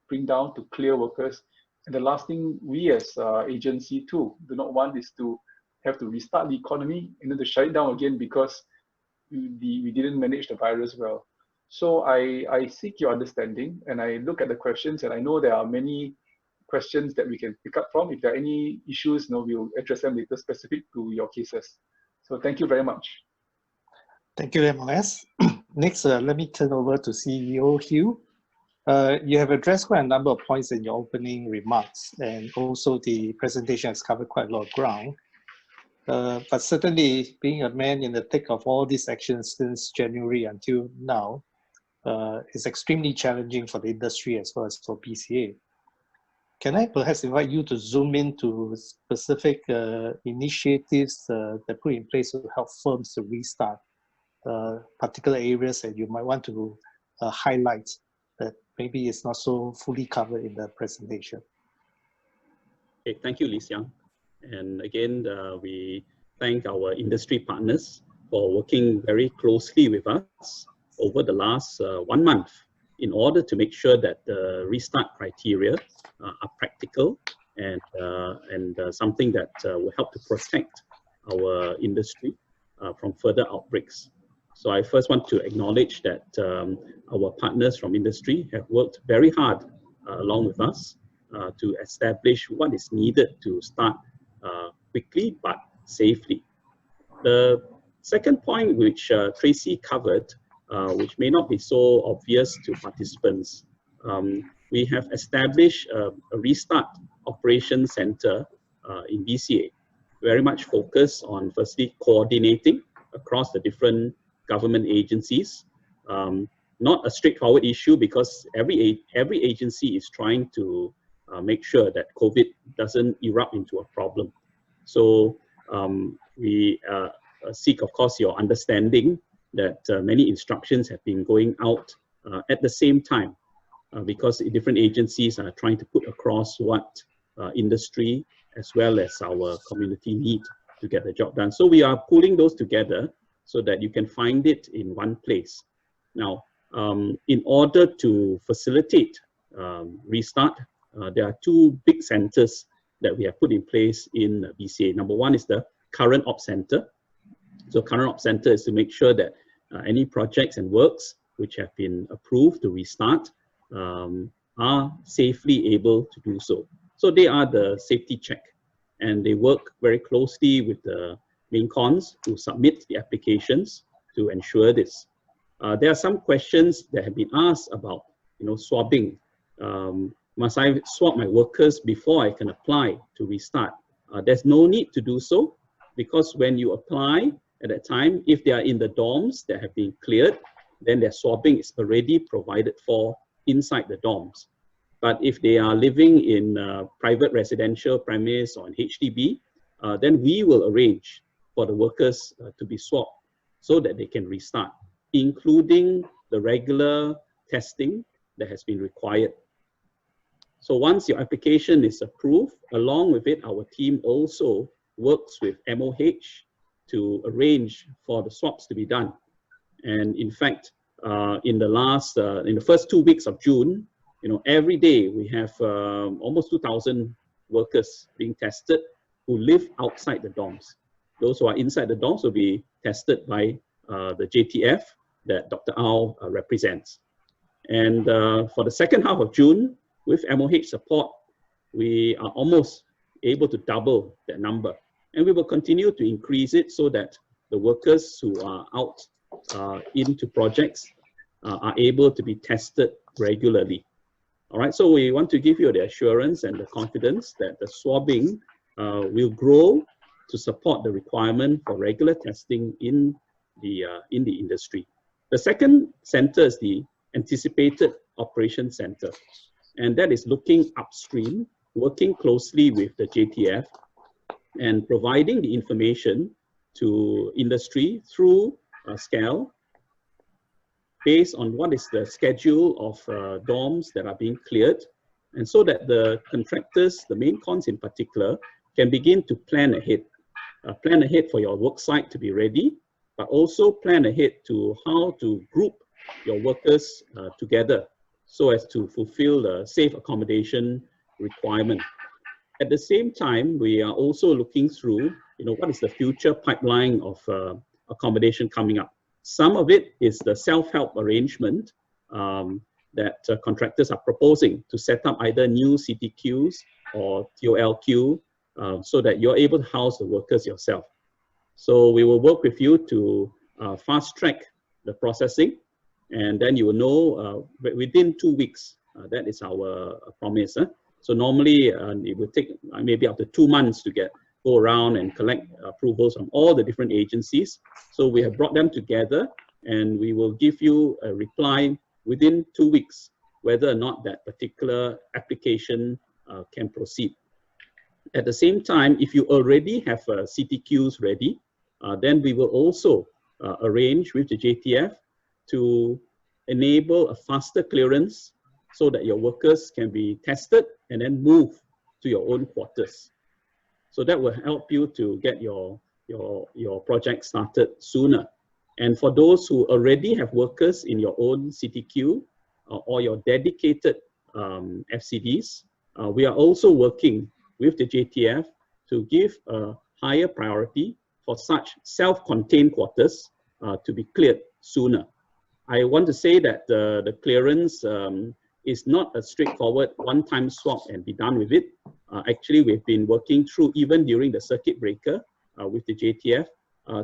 bring down, to clear workers. And the last thing we as agency too do not want is to have to restart the economy and then to shut it down again because we didn't manage the virus well. So I seek your understanding, and I look at the questions, and I know there are many questions that we can pick up from. If there are any issues, we'll address them later specific to your cases. So thank you very much. Thank you, MOS. Next, let me turn over to CEO Hugh. You have addressed quite a number of points in your opening remarks, and also the presentation has covered quite a lot of ground. But certainly, being a man in the thick of all these actions since January until now, is extremely challenging for the industry as well as for BCA. Can I perhaps invite you to zoom into specific initiatives that put in place to help firms to restart particular areas that you might want to highlight that maybe is not so fully covered in the presentation? Okay, thank you, Lee Siang. And again, we thank our industry partners for working very closely with us over the last 1 month in order to make sure that the restart criteria are practical and something that will help to protect our industry from further outbreaks. So I first want to acknowledge that our partners from industry have worked very hard along with us to establish what is needed to start quickly but safely. The second point which Tracy covered, which may not be so obvious to participants, we have established a restart operations center in BCA, very much focused on firstly coordinating across the different government agencies. Not a straightforward issue because every agency is trying to make sure that COVID doesn't erupt into a problem. So we seek, of course, your understanding that many instructions have been going out at the same time because different agencies are trying to put across what industry as well as our community need to get the job done. So we are pulling those together so that you can find it in one place. Now, in order to facilitate restart, there are 2 big centers that we have put in place in BCA. Number one is the current ops center. So current ops center is to make sure that any projects and works which have been approved to restart are safely able to do so. So they are the safety check, and they work very closely with the main cons who submit the applications to ensure this. There are some questions that have been asked about, swabbing. Must I swab my workers before I can apply to restart? There's no need to do so, because when you apply at that time, if they are in the dorms that have been cleared, then their swabbing is already provided for inside the dorms. But if they are living in private residential premise or in HDB, then we will arrange for the workers to be swabbed so that they can restart, including the regular testing that has been required. So once your application is approved, along with it, our team also works with MOH to arrange for the swabs to be done. And in fact, in the first 2 weeks of June, every day we have almost 2,000 workers being tested who live outside the dorms. Those who are inside the dorms will be tested by the JTF that Dr. Au represents. And for the second half of June, with MOH support, we are almost able to double that number. And we will continue to increase it so that the workers who are out into projects are able to be tested regularly. All right, so we want to give you the assurance and the confidence that the swabbing will grow to support the requirement for regular testing in the industry. The second center is the Anticipated Operations Center, and that is looking upstream, working closely with the JTF and providing the information to industry through SCAL based on what is the schedule of dorms that are being cleared, and so that the contractors, the main cons in particular, can begin to plan ahead. Plan ahead for your work site to be ready, but also plan ahead to how to group your workers together so as to fulfill the safe accommodation requirement. At the same time, we are also looking through, what is the future pipeline of accommodation coming up. Some of it is the self-help arrangement that contractors are proposing to set up either new CTQs or TOLQ so that you're able to house the workers yourself. So we will work with you to fast track the processing, and then you will know within 2 weeks. That is our promise. So normally it will take maybe up to 2 months to go around and collect approvals from all the different agencies. So we have brought them together, and we will give you a reply within 2 weeks whether or not that particular application can proceed. At the same time, if you already have CTQs ready, then we will also arrange with the JTF to enable a faster clearance so that your workers can be tested and then move to your own quarters. So that will help you to get your project started sooner. And for those who already have workers in your own CTQ or your dedicated FCDs, we are also working with the JTF to give a higher priority for such self-contained quarters to be cleared sooner. I want to say that the clearance is not a straightforward one-time swap and be done with it. Actually, we've been working through, even during the circuit breaker with the JTF,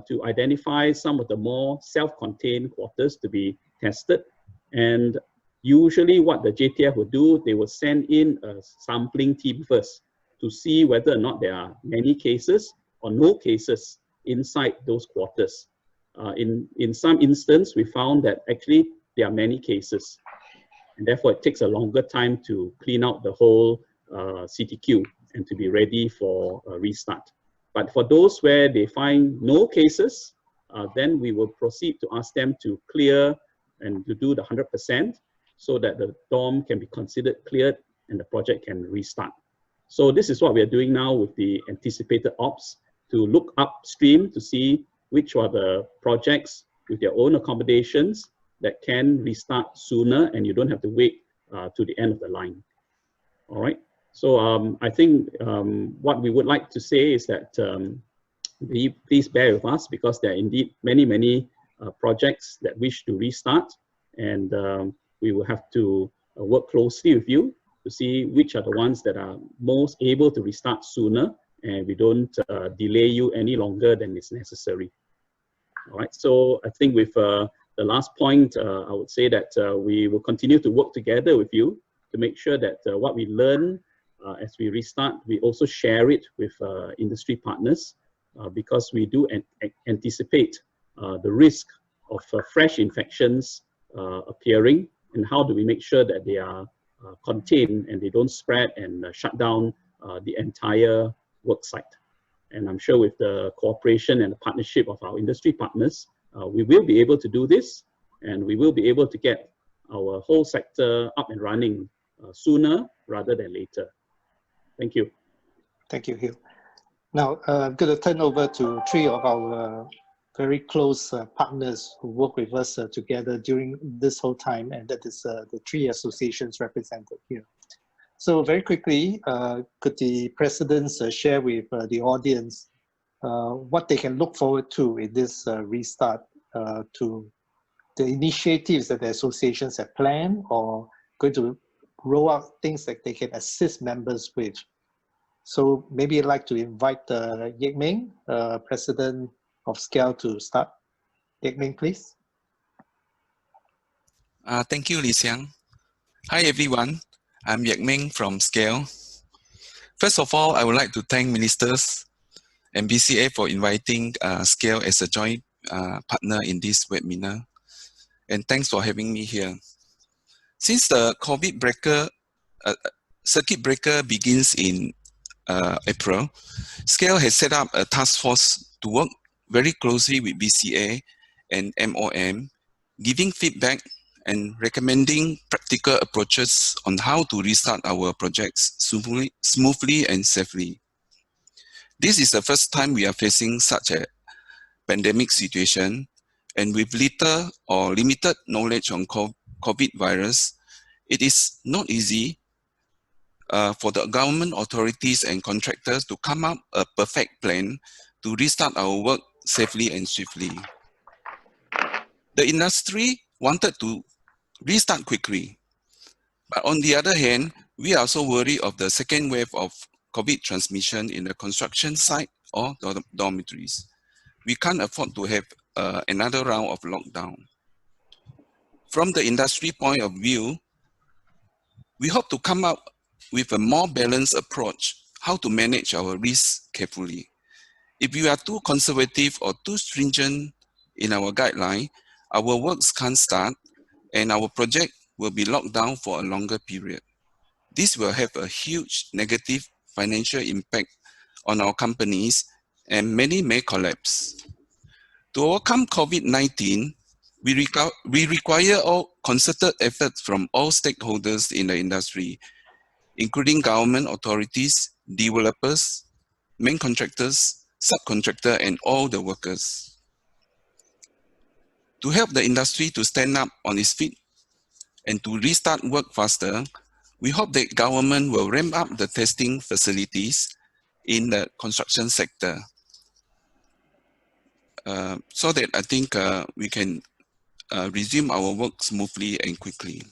to identify some of the more self-contained quarters to be tested. And usually what the JTF will do, they will send in a sampling team first to see whether or not there are many cases or no cases inside those quarters. In some instance, we found that actually there are many cases, and therefore it takes a longer time to clean out the whole CTQ and to be ready for a restart. But for those where they find no cases, then we will proceed to ask them to clear and to do the 100% so that the dorm can be considered cleared and the project can restart. So this is what we are doing now with the anticipated ops, to look upstream to see which are the projects with their own accommodations that can restart sooner, and you don't have to wait to the end of the line. All right. So I think what we would like to say is that please bear with us, because there are indeed many projects that wish to restart, and we will have to work closely with you to see which are the ones that are most able to restart sooner, and we don't delay you any longer than is necessary. All right, so I think with the last point, I would say that we will continue to work together with you to make sure that what we learn as we restart, we also share it with industry partners, because we do anticipate the risk of fresh infections appearing, and how do we make sure that they are contained and they don't spread and shut down the entire work site. And I'm sure with the cooperation and the partnership of our industry partners, we will be able to do this, and we will be able to get our whole sector up and running sooner rather than later. Thank you. Thank you, Hugh. Now, I'm going to turn over to three of our very close partners who work with us together during this whole time, and that is the three associations represented here. So very quickly, could the presidents share with the audience what they can look forward to in this restart, to the initiatives that the associations have planned or going to roll out things that they can assist members with. So maybe I'd like to invite Yek Ming, President of SCALE, to start. Yek Ming, please. Thank you, Lee Xiang. Hi, everyone. I'm Yek Ming from SCALE. First of all, I would like to thank ministers and BCA for inviting SCALE as a joint partner in this webinar. And thanks for having me here. Since the COVID breaker, circuit breaker begins in April, SCALE has set up a task force to work very closely with BCA and MOM, giving feedback and recommending practical approaches on how to restart our projects smoothly and safely. This is the first time we are facing such a pandemic situation, and with little or limited knowledge on COVID virus, it is not easy for the government authorities and contractors to come up a perfect plan to restart our work safely and swiftly. The industry wanted to restart quickly, but on the other hand, we are also worried of the second wave of COVID transmission in the construction site or dormitories. We can't afford to have another round of lockdown. From the industry point of view, we hope to come up with a more balanced approach how to manage our risks carefully. If we are too conservative or too stringent in our guideline, our works can't start and our project will be locked down for a longer period. This will have a huge negative financial impact on our companies and many may collapse. To overcome COVID-19, we require all concerted efforts from all stakeholders in the industry, including government authorities, developers, main contractors, subcontractors, and all the workers. To help the industry to stand up on its feet and to restart work faster, we hope that government will ramp up the testing facilities in the construction sector so that I think we can resume our work smoothly and quickly.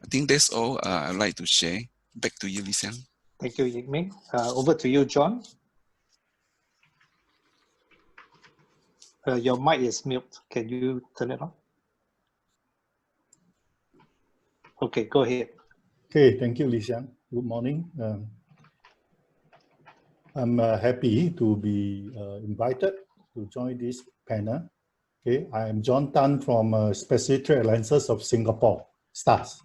I think that's all I'd like to share. Back to you, Lee Xiang. Thank you, Yek Ming. Over to you, John. Your mic is mute. Can you turn it on? Okay, go ahead. Okay, thank you, Lee Xiang. Good morning. I'm happy to be invited to join this panel. Okay, I am John Tan from Specialty Trade Alliances of Singapore, STAS.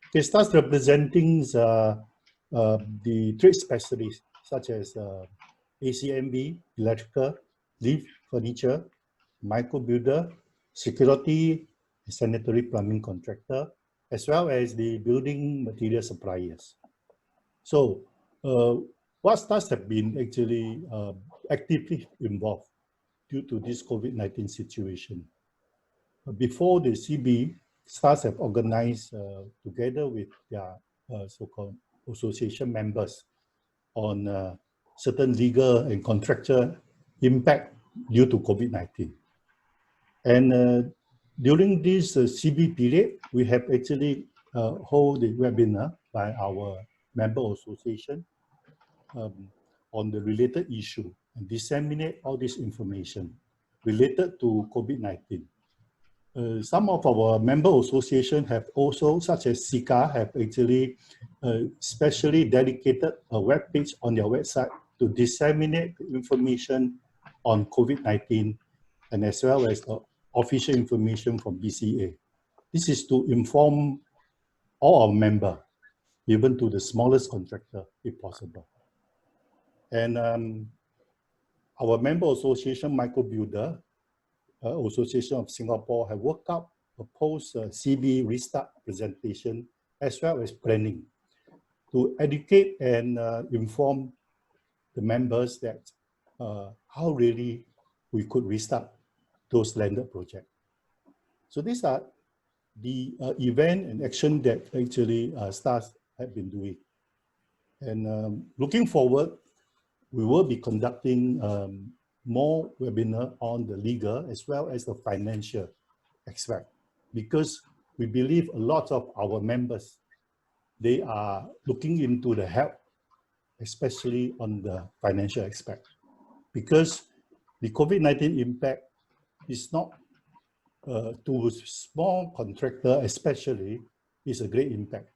Okay, STAS representing the trade specialists such as ACMB, electrical, lift, furniture, micro builder, security, sanitary plumbing contractor, as well as the building material suppliers. So what STAS have been actually actively involved due to this COVID-19 situation. Before the CB, STAS have organized together with their so-called association members on certain legal and contractual impact due to COVID-19. And during this CB period, we have actually hold a webinar by our member association on the related issue and disseminate all this information related to COVID-19. Some of our member associations have also, such as SICA, have actually specially dedicated a web page on their website to disseminate information on COVID-19 and as well as official information from BCA. This is to inform all our members, even to the smallest contractor, if possible. And our member association, Microbuilder Association of Singapore, have worked up a post-CB restart presentation as well as planning to educate and inform the members that how really we could restart those landed projects. So these are the event and action that actually STARS have been doing. And looking forward, we will be conducting more webinar on the legal as well as the financial aspect, because we believe a lot of our members, they are looking into the help, especially on the financial aspect, because the COVID-19 impact is not to small contractor especially is a great impact,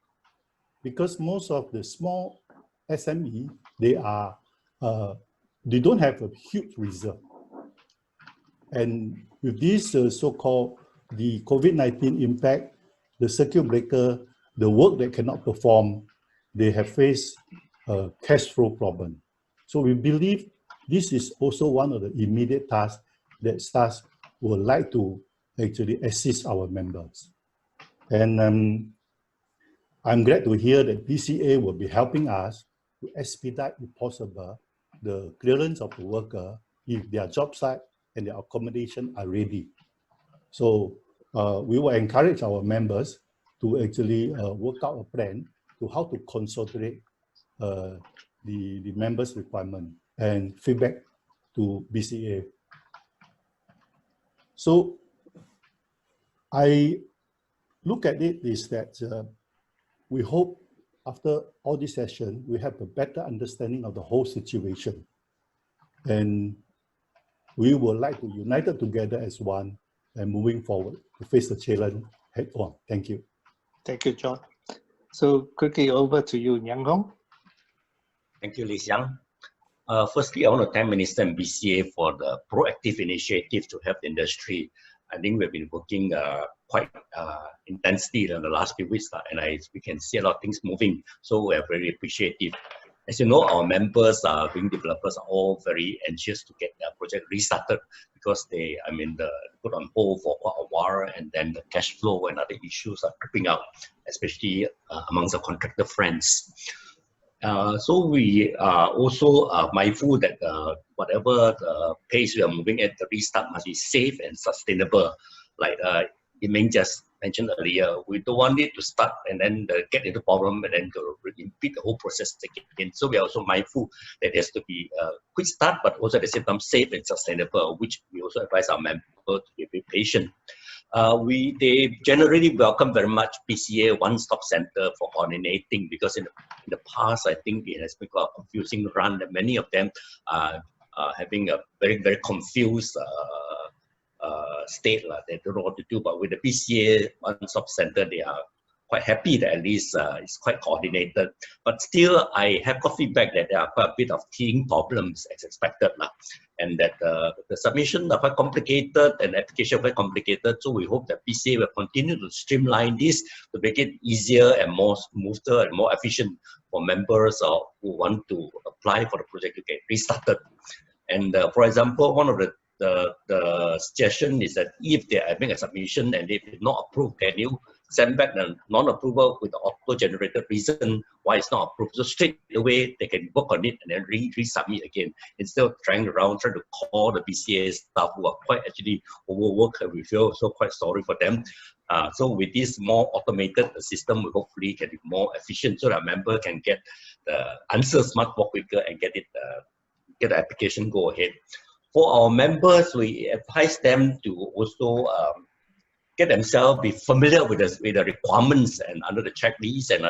because most of the small SME, they don't have a huge reserve. And with this so-called the COVID-19 impact, the circuit breaker, the work that cannot perform, they have faced a cash flow problem. So we believe this is also one of the immediate tasks that STARS would like to actually assist our members. And I'm glad to hear that BCA will be helping us to expedite, if possible, the clearance of the worker if their job site and their accommodation are ready. So we will encourage our members to actually work out a plan to how to consolidate the members' requirement and feedback to BCA. So I look at it is that we hope after all this session, we have a better understanding of the whole situation. And we would like to unite together as one and moving forward to face the challenge head on. Thank you. Thank you, John. So quickly over to you, Nyan Hong. Thank you, Lee Xiang. Firstly, I want to thank Minister and BCA for the proactive initiative to help the industry. I think we've been working quite intensely in the last few weeks, and we can see a lot of things moving. So we are very appreciative. As you know, our members, being developers, are all very anxious to get their project restarted because they, put on hold for quite a while, and then the cash flow and other issues are creeping up, especially amongst the contractor friends. So we are also mindful that whatever the pace we are moving at, the restart must be safe and sustainable. Like Yiming just mentioned earlier, we don't want it to start and then get into problem and then to repeat the whole process again. So we are also mindful that there has to be a quick start, but also at the same time safe and sustainable, which we also advise our members to be patient. They generally welcome very much BCA one-stop center for coordinating, because in the past, I think it has been a confusing run, and many of them are having a very, very confused state. They don't know what to do, but with the BCA one-stop center, they are quite happy that at least it's quite coordinated. But still, I have got feedback that there are quite a bit of teething problems as expected, and that the submission are quite complicated and application quite complicated. So we hope that BCA will continue to streamline this to make it easier and more smoother and more efficient for members who want to apply for the project to get restarted. And for example, one of the suggestion is that if they are having a submission and if it's not approved, can you send back the non-approval with the auto-generated reason why it's not approved? So straight away, they can work on it and then resubmit again, instead of trying to call the BCA staff who are quite actually overworked. We feel so quite sorry for them. So with this more automated system, we hopefully can be more efficient so that member can get the answers much more quicker and get the application go ahead. For our members, we advise them to also get themselves be familiar with the requirements and under the checklist and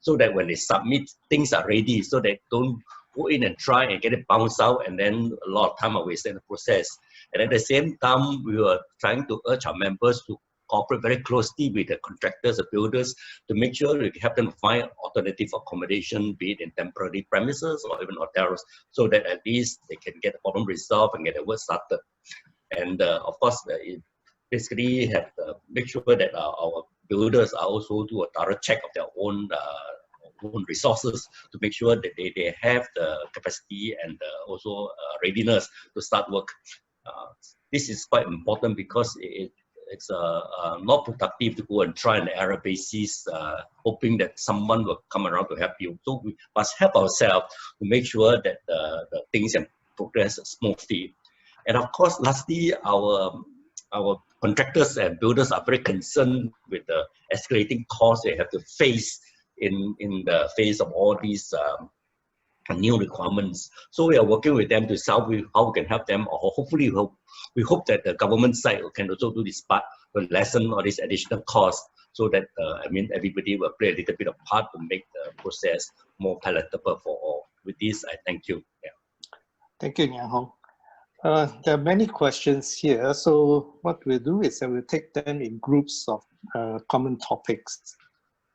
so that when they submit, things are ready, so they don't go in and try and get it bounced out, and then a lot of time are wasted in the process. And at the same time, we were trying to urge our members to cooperate very closely with the contractors, the builders, to make sure we help them find alternative accommodation, be it in temporary premises or even hotels, so that at least they can get the problem resolved and get the work started. And of course, basically have to make sure that our builders are also do a thorough check of their own resources to make sure that they have the capacity and also readiness to start work. This is quite important because it's not productive to go and try an error basis, hoping that someone will come around to help you. So we must help ourselves to make sure that the things can progress smoothly. And of course, lastly, our contractors and builders are very concerned with the escalating costs they have to face in the face of all these new requirements. So we are working with them to solve how we can help them, or hopefully we hope that the government side can also do this part to lessen all these additional costs, so that everybody will play a little bit of part to make the process more palatable for all. With this, I thank you. Yeah. Thank you, Ngiam Hong. There are many questions here, so what we'll do is that we'll take them in groups of common topics.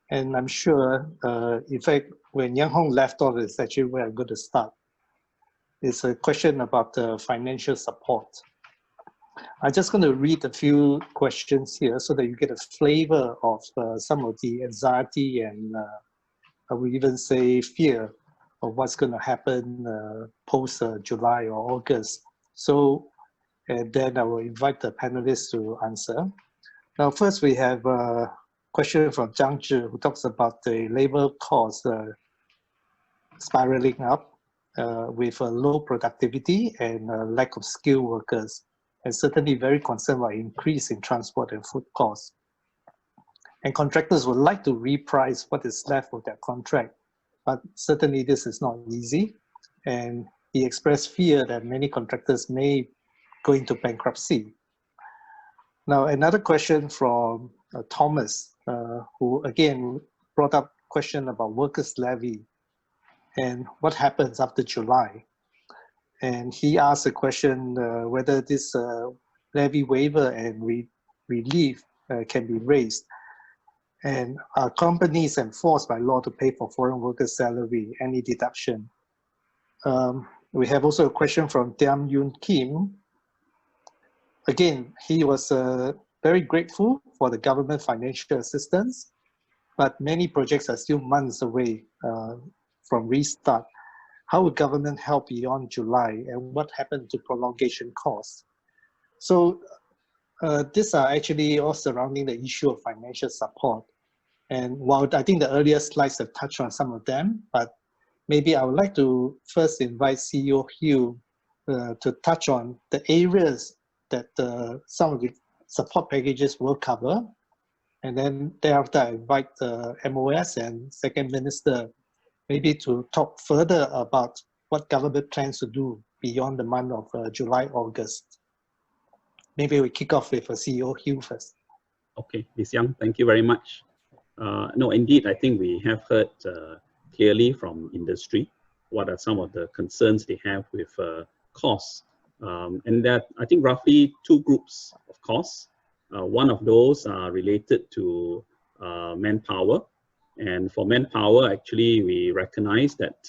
And I'm sure, in fact, when Ngiam Hong left off, is actually where I'm going to start. It's a question about financial support. I'm just going to read a few questions here so that you get a flavor of some of the anxiety and I would even say fear of what's going to happen post July or August. So, and then I will invite the panelists to answer. Now, first we have a question from Zhang Zhi, who talks about the labor costs spiraling up with low productivity and lack of skilled workers, and certainly very concerned about increase in transport and food costs. And contractors would like to reprice what is left of their contract, but certainly this is not easy. And he expressed fear that many contractors may go into bankruptcy. Now, another question from Thomas, who again brought up a question about workers' levy and what happens after July. And he asked a question whether this levy waiver and relief can be raised. And are companies enforced by law to pay for foreign workers' salary, any deduction? We have also a question from Tiam Yun Kim. Again, he was very grateful for the government financial assistance, but many projects are still months away from restart. How would government help beyond July, and what happened to prolongation costs? So these are actually all surrounding the issue of financial support. And while I think the earlier slides have touched on some of them, but maybe I would like to first invite CEO Hugh to touch on the areas that some of the support packages will cover. And then thereafter, I invite the MOS and Second Minister maybe to talk further about what government plans to do beyond the month of July, August. Maybe we kick off with CEO Hugh first. Okay, Ms. Young, thank you very much. No, indeed, I think we have heard clearly from industry what are some of the concerns they have with costs. And that I think roughly two groups of costs. One of those are related to manpower. And for manpower, actually, we recognize that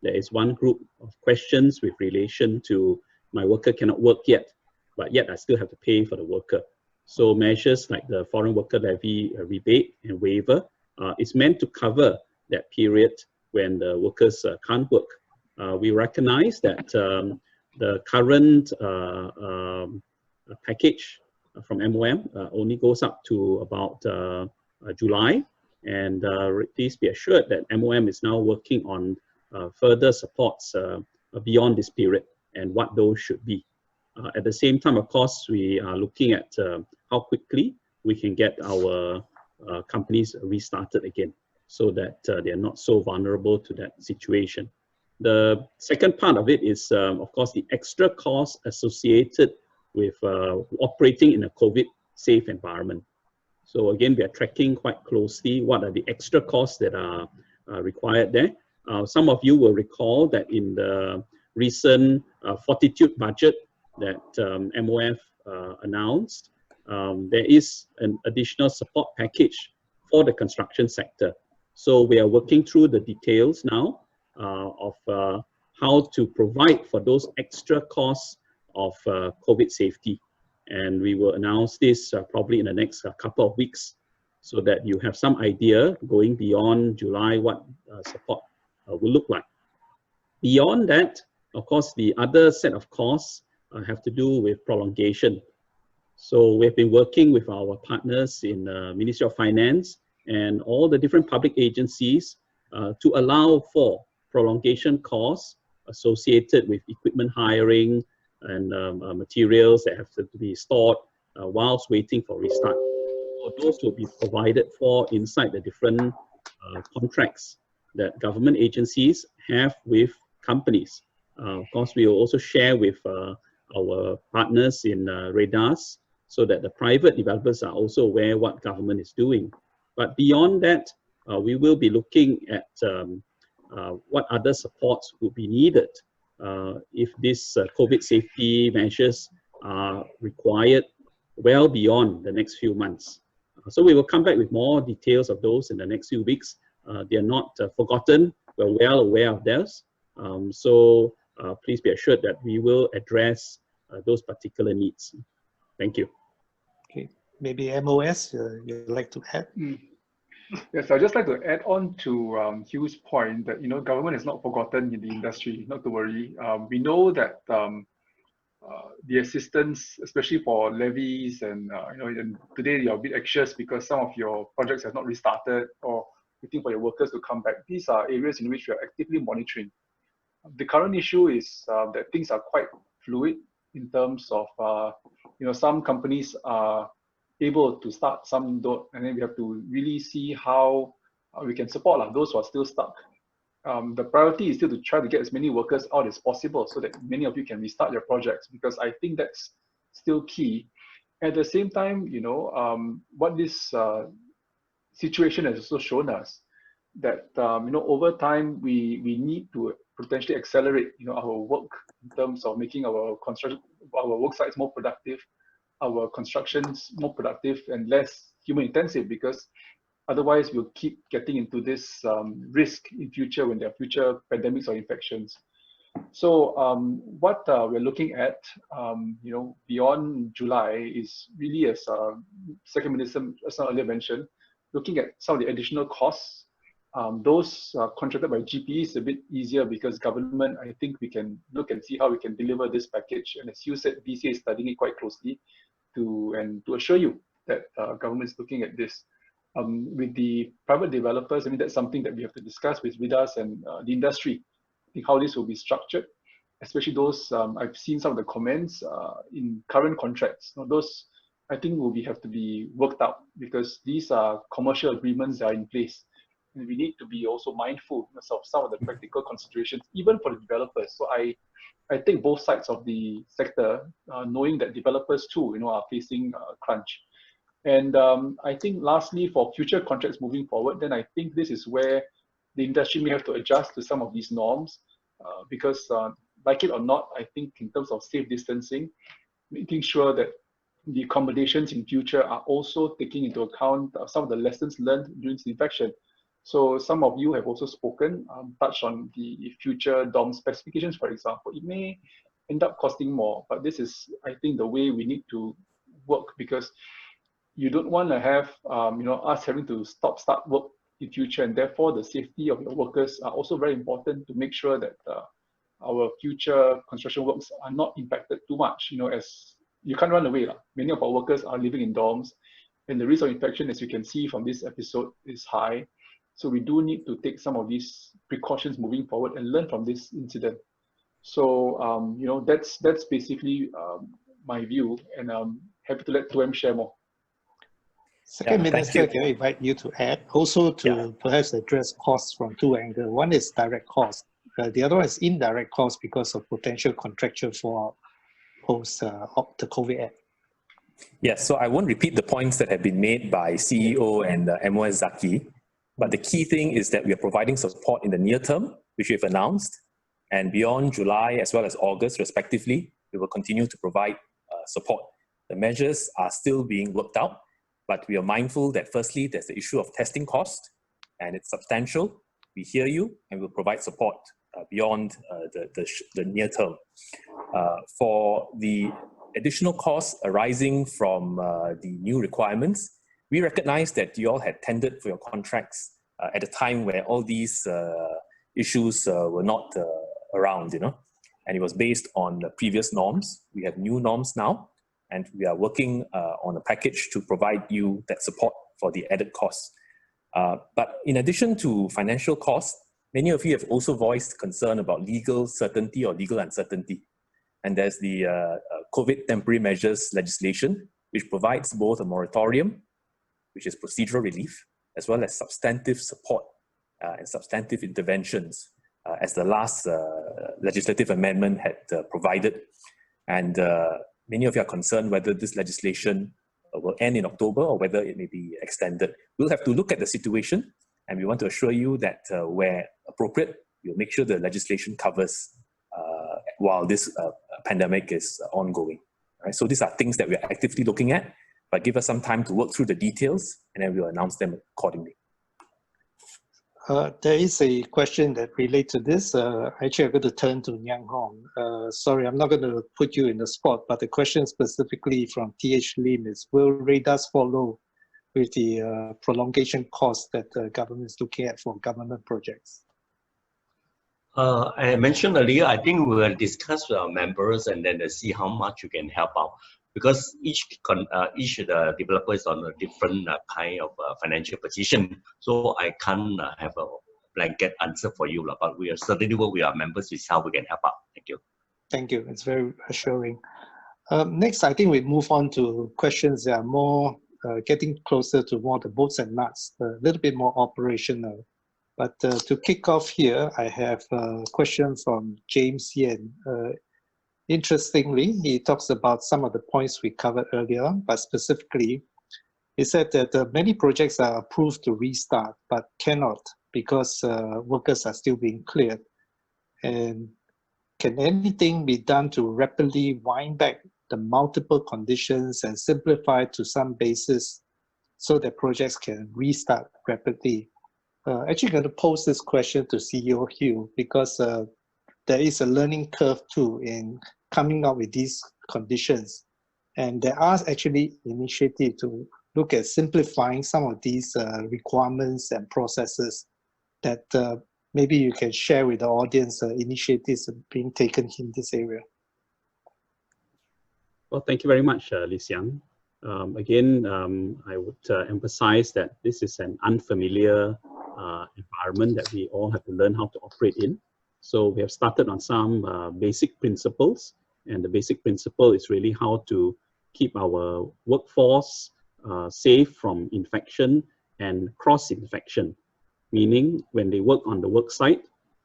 there is one group of questions with relation to my worker cannot work yet, but yet I still have to pay for the worker. So measures like the foreign worker levy rebate and waiver is meant to cover that period when the workers can't work. We recognize that the current package from MOM only goes up to about July. And please be assured that MOM is now working on further supports beyond this period and what those should be. At the same time, of course, we are looking at how quickly we can get our companies restarted again, so that they are not so vulnerable to that situation. The second part of it is, of course, the extra costs associated with operating in a COVID-safe environment. So again, we are tracking quite closely what are the extra costs that are required there. Some of you will recall that in the recent Fortitude budget that MOF announced, there is an additional support package for the construction sector. So we are working through the details now of how to provide for those extra costs of COVID safety. And we will announce this probably in the next couple of weeks, so that you have some idea going beyond July what support will look like. Beyond that, of course, the other set of costs have to do with prolongation. So we've been working with our partners in the Ministry of Finance and all the different public agencies to allow for prolongation costs associated with equipment hiring and materials that have to be stored whilst waiting for restart. So those will be provided for inside the different contracts that government agencies have with companies. Of course, we will also share with our partners in REDAS, so that the private developers are also aware what government is doing. But beyond that, we will be looking at what other supports would be needed if these COVID safety measures are required well beyond the next few months. So we will come back with more details of those in the next few weeks. They are not forgotten. We're well aware of those. So please be assured that we will address those particular needs. Thank you. Okay, maybe MOS, you'd like to add? Yes, I'd just like to add on to Hugh's point that, government is not forgotten in the industry, not to worry. We know that the assistance, especially for levies and, and today you're a bit anxious because some of your projects have not restarted or waiting for your workers to come back. These are areas in which we are actively monitoring. The current issue is that things are quite fluid in terms of, some companies are able to start, some don't, and then we have to really see how we can support those who are still stuck. The priority is still to try to get as many workers out as possible so that many of you can restart your projects, because I think that's still key. At the same time, what this situation has also shown us that over time we need to potentially accelerate our work in terms of making our work sites more productive, our constructions more productive and less human intensive, because otherwise we'll keep getting into this risk in future when there are future pandemics or infections. So what we're looking at beyond July is really, as Second Minister earlier mentioned, looking at some of the additional costs. Those contracted by GP is a bit easier because government, I think we can look and see how we can deliver this package. And as you said, BCA is studying it quite closely to assure you that government is looking at this. With the private developers, I mean, that's something that we have to discuss with us and the industry, I think how this will be structured, especially those, I've seen some of the comments in current contracts. Those, I think, will have to be worked out because these are commercial agreements that are in place. And we need to be also mindful of some of the practical considerations, even for the developers. So I think both sides of the sector, knowing that developers too, are facing crunch. And I think lastly, for future contracts moving forward, then I think this is where the industry may have to adjust to some of these norms because like it or not, I think in terms of safe distancing, making sure that the accommodations in future are also taking into account some of the lessons learned during the infection. So some of you have also spoken, touched on the future dorm specifications, for example. It may end up costing more, but this is, I think, the way we need to work because you don't want to have, us having to start work in future, and therefore the safety of your workers are also very important to make sure that our future construction works are not impacted too much. As you can't run away. Many of our workers are living in dorms, and the risk of infection, as you can see from this episode, is high. So we do need to take some of these precautions moving forward and learn from this incident. So, that's basically my view, and I'm happy to let 2M share more. Second Minister, can I invite you to add, also to perhaps address costs from two angles. One is direct cost. The other one is indirect cost because of potential contractual fallout post the COVID Act. Yes, so I won't repeat the points that have been made by CEO and MOS Zaki, but the key thing is that we are providing support in the near term, which we've announced, and beyond July as well as August respectively, we will continue to provide support. The measures are still being worked out, but we are mindful that firstly, there's the issue of testing cost, and it's substantial. We hear you, and we'll provide support beyond the near term. For the additional costs arising from the new requirements, we recognize that you all had tendered for your contracts at a time where all these issues were not around, and it was based on the previous norms. We have new norms now, and we are working on a package to provide you that support for the added costs. But in addition to financial costs, many of you have also voiced concern about legal certainty or legal uncertainty. And there's the COVID temporary measures legislation, which provides both a moratorium, which is procedural relief, as well as substantive support and substantive interventions, as the last legislative amendment had provided. And many of you are concerned whether this legislation will end in October or whether it may be extended. We'll have to look at the situation, and we want to assure you that where appropriate, we'll make sure the legislation covers while this pandemic is ongoing. Right? So these are things that we're actively looking at, but give us some time to work through the details, and then we'll announce them accordingly. There is a question that relates to this. Actually, I'm going to turn to Ngiam Hong. Sorry, I'm not going to put you in the spot, but the question specifically from T.H. Lim is, will RADARS follow with the prolongation cost that the government is looking at for government projects? I mentioned earlier, I think we will discuss with our members and then see how much you can help out. Because each developer is on a different kind of financial position. So I can't have a blanket answer for you, but we are certainly work with our members with how we can help out. Thank you. Thank you. It's very assuring. Next, I think we move on to questions that are more getting closer to more the bolts and nuts, a little bit more operational. But to kick off here, I have a question from James Yen. Interestingly, he talks about some of the points we covered earlier, but specifically, he said that many projects are approved to restart, but cannot because workers are still being cleared. And can anything be done to rapidly wind back the multiple conditions and simplify to some basis so that projects can restart rapidly? Actually going to pose this question to CEO Hugh because there is a learning curve too in coming up with these conditions. And there are actually initiatives to look at simplifying some of these requirements and processes that maybe you can share with the audience initiatives being taken in this area. Well, thank you very much, Lee Siang. Again, I would emphasize that this is an unfamiliar environment that we all have to learn how to operate in. So we have started on some basic principles, and the basic principle is really how to keep our workforce safe from infection and cross-infection, meaning when they work on the work site,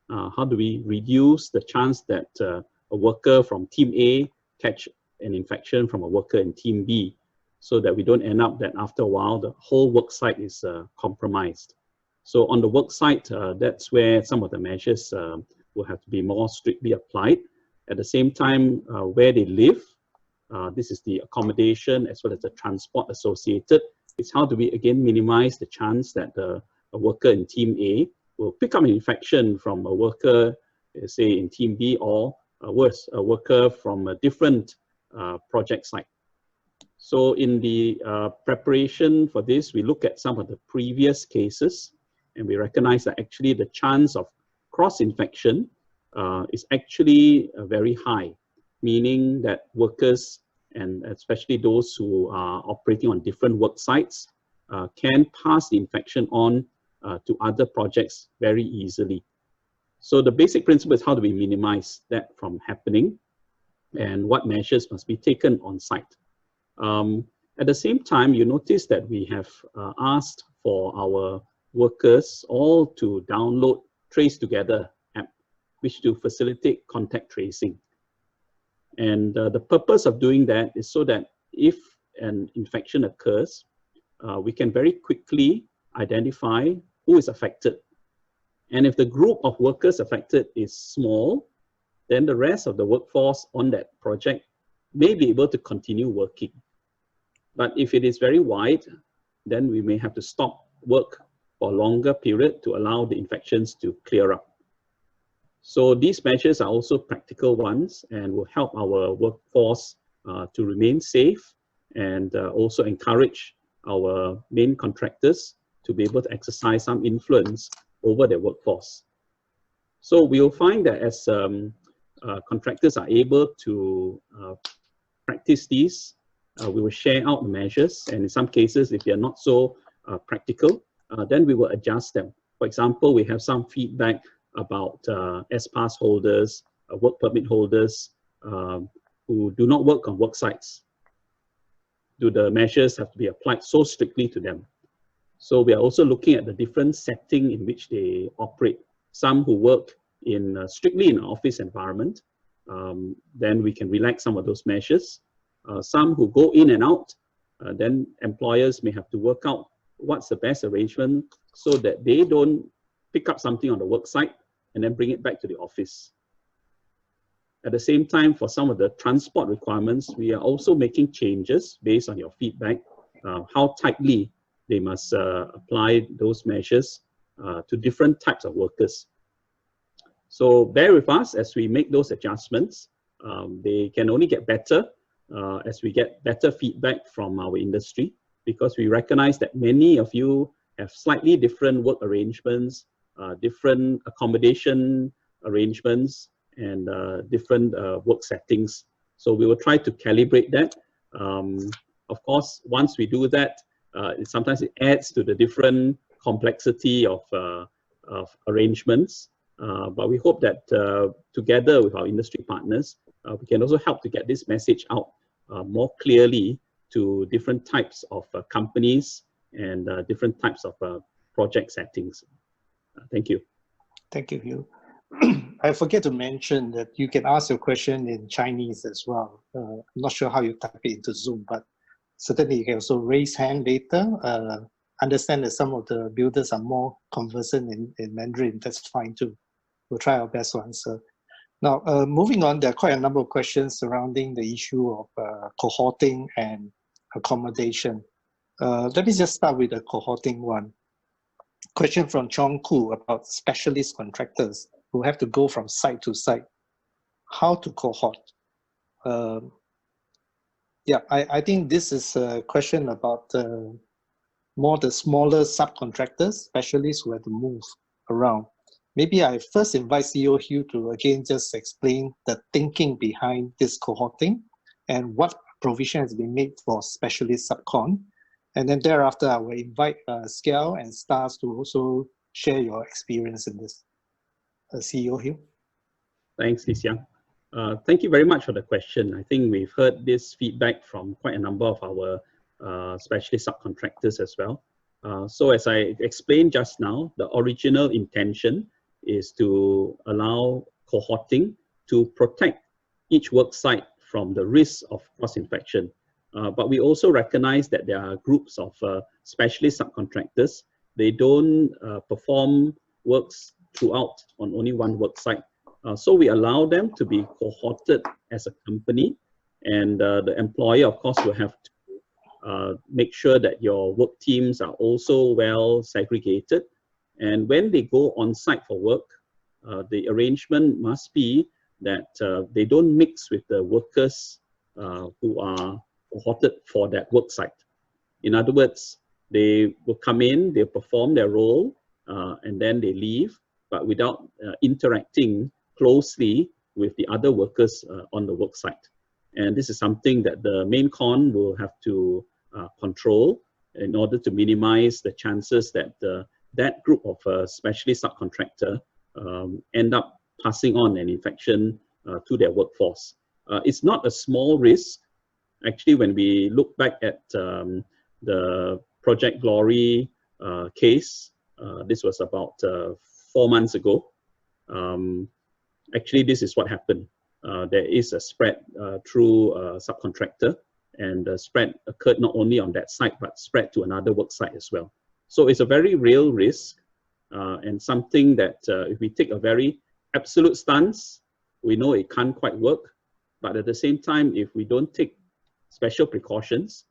how do we reduce the chance that a worker from team A catch an infection from a worker in team B, so that we don't end up that after a while the whole work site is compromised. So on the work site, that's where some of the measures will have to be more strictly applied. At the same time, where they live, this is the accommodation as well as the transport associated. It's how do we again minimize the chance that a worker in team A will pick up an infection from a worker, say in team B, or worse, a worker from a different project site. So in the preparation for this, we look at some of the previous cases, and we recognize that actually the chance of cross-infection is actually very high, meaning that workers, and especially those who are operating on different work sites, can pass the infection on to other projects very easily. So the basic principle is how do we minimize that from happening, and what measures must be taken on site. At the same time, you notice that we have asked for our workers all to download Trace Together app, which to facilitate contact tracing. And the purpose of doing that is so that if an infection occurs, we can very quickly identify who is affected. And if the group of workers affected is small, then the rest of the workforce on that project may be able to continue working. But if it is very wide, then we may have to stop work for a longer period to allow the infections to clear up. So these measures are also practical ones and will help our workforce to remain safe and also encourage our main contractors to be able to exercise some influence over their workforce. So we'll find that as contractors are able to practice these, we will share out the measures, and in some cases, if they are not so practical, then we will adjust them. For example, we have some feedback about S-Pass holders, work permit holders who do not work on work sites. Do the measures have to be applied so strictly to them? So we are also looking at the different setting in which they operate. Some who work in strictly in an office environment, then we can relax some of those measures. Some who go in and out, then employers may have to work out what's the best arrangement so that they don't pick up something on the work site and then bring it back to the office. At the same time, for some of the transport requirements, we are also making changes based on your feedback, how tightly they must apply those measures to different types of workers. So bear with us as we make those adjustments. They can only get better as we get better feedback from our industry, because we recognize that many of you have slightly different work arrangements, different accommodation arrangements, and different work settings. So we will try to calibrate that. Of course, once we do that, sometimes it adds to the different complexity of arrangements. But we hope that together with our industry partners, we can also help to get this message out more clearly to different types of companies and different types of project settings. Thank you. Thank you, Hugh. I forget to mention that you can ask your question in Chinese as well. I'm not sure how you type it into Zoom, but certainly you can also raise hand later. Understand that some of the builders are more conversant in Mandarin. That's fine too. We'll try our best to answer. Now, moving on, there are quite a number of questions surrounding the issue of cohorting and accommodation. Let me just start with the cohorting one. Question from Chong Koo about specialist contractors who have to go from site to site. How to cohort? Yeah, I think this is a question about more the smaller subcontractors, specialists who have to move around. Maybe I first invite CEO Hugh to again just explain the thinking behind this cohorting and what provision has been made for specialist subcon. And then thereafter, I will invite Scale and Stars to also share your experience in this. CEO Hugh. Thanks, Lee Siang. Thank you very much for the question. I think we've heard this feedback from quite a number of our specialist subcontractors as well. So as I explained just now, the original intention is to allow cohorting to protect each work site from the risk of cross-infection. But we also recognize that there are groups of specialist subcontractors. They don't perform works throughout on only one work site. So we allow them to be cohorted as a company, and the employer, of course, will have to make sure that your work teams are also well segregated. And when they go on site for work, the arrangement must be that they don't mix with the workers who are cohorted for that work site. In other words, they will come in, they perform their role, and then they leave, but without interacting closely with the other workers on the work site. And this is something that the main con will have to control in order to minimize the chances that that group of specialist subcontractor end up passing on an infection to their workforce. It's not a small risk, Actually, when we look back at the Project Glory case, this was about 4 months ago. Actually, this is what happened. There is a spread through a subcontractor, and the spread occurred not only on that site, but spread to another work site as well. So it's a very real risk, and something that if we take a very absolute stance, we know it can't quite work. But at the same time, if we don't take special precautions,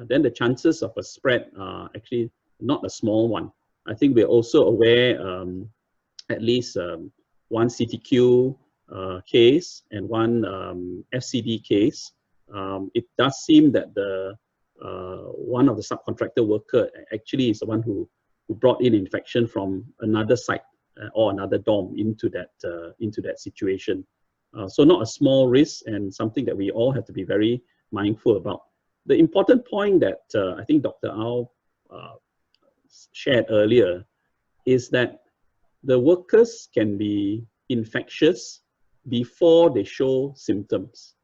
then the chances of a spread are actually not a small one. I think we're also aware at least one CTQ case and one FCD case. It does seem that the one of the subcontractor worker actually is the one who brought in infection from another site or another dorm into that situation. So not a small risk, and something that we all have to be very mindful about. The important point that I think Dr. Au shared earlier is that the workers can be infectious before they show symptoms.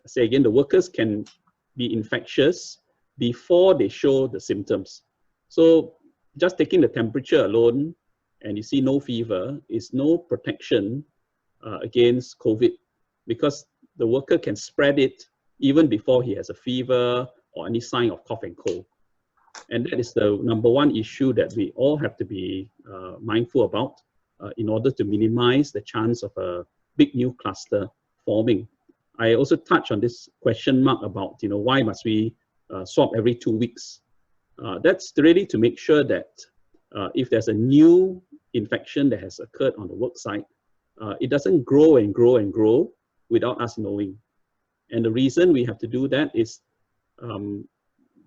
Say again, the workers can be infectious before they show the symptoms. So just taking the temperature alone and you see no fever is no protection against COVID, because the worker can spread it even before he has a fever or any sign of cough and cold. And that is the number one issue that we all have to be mindful about in order to minimize the chance of a big new cluster forming. I also touched on this question mark about, why must we swab every 2 weeks? That's really to make sure that if there's a new infection that has occurred on the work site, it doesn't grow and grow and grow without us knowing. And the reason we have to do that is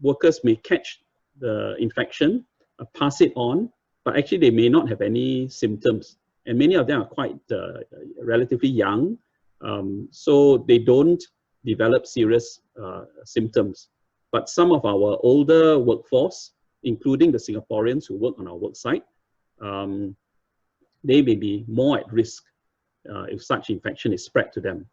workers may catch the infection, pass it on, but actually they may not have any symptoms. And many of them are quite relatively young, so they don't develop serious symptoms. But some of our older workforce, including the Singaporeans who work on our work site, they may be more at risk if such infection is spread to them.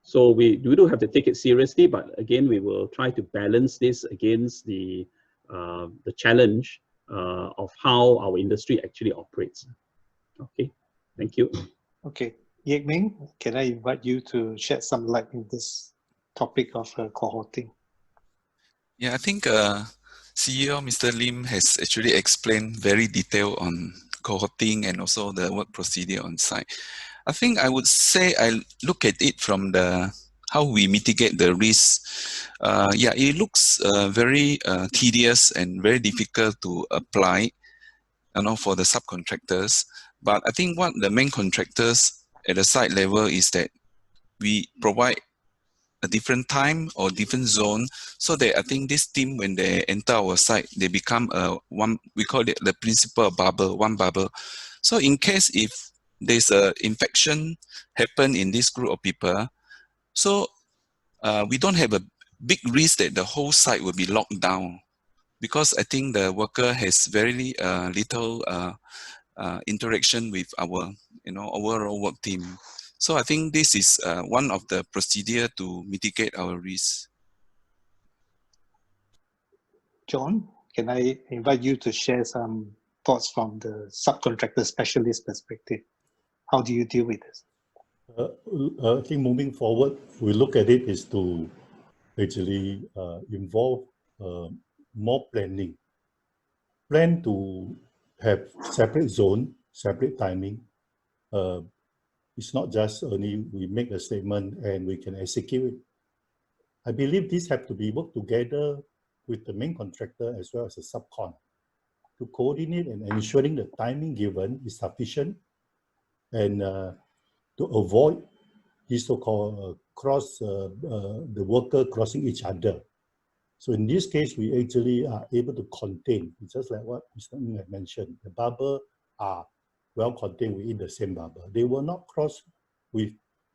So we do have to take it seriously, but again, we will try to balance this against the challenge of how our industry actually operates. Okay, thank you. Okay, Yek Ming, can I invite you to shed some light in this topic of cohorting? Yeah, I think CEO Mr. Lim has actually explained very detailed on cohorting and also the work procedure on site. I think I would say I look at it from how we mitigate the risk. Yeah, it looks very tedious and very difficult to apply, for the subcontractors. But I think what the main contractors at the site level is that we provide a different time or different zone, so that I think this team, when they enter our site, they become we call it the principal bubble, one bubble. So in case if there's an infection happen in this group of people, so we don't have a big risk that the whole site will be locked down, because I think the worker has very little interaction with our overall work team. So I think this is one of the procedure to mitigate our risk. John, can I invite you to share some thoughts from the subcontractor specialist perspective? How do you deal with this? I think moving forward, we look at it is to actually involve more planning. Plan to have separate zone, separate timing. It's not just only we make a statement and we can execute it. I believe these have to be worked together with the main contractor as well as the subcon to coordinate and ensuring the timing given is sufficient, and to avoid this so-called the worker crossing each other. So in this case, we actually are able to contain, just like what Mr. Ng had mentioned, the bubble are well contained within the same bubble. They will not cross with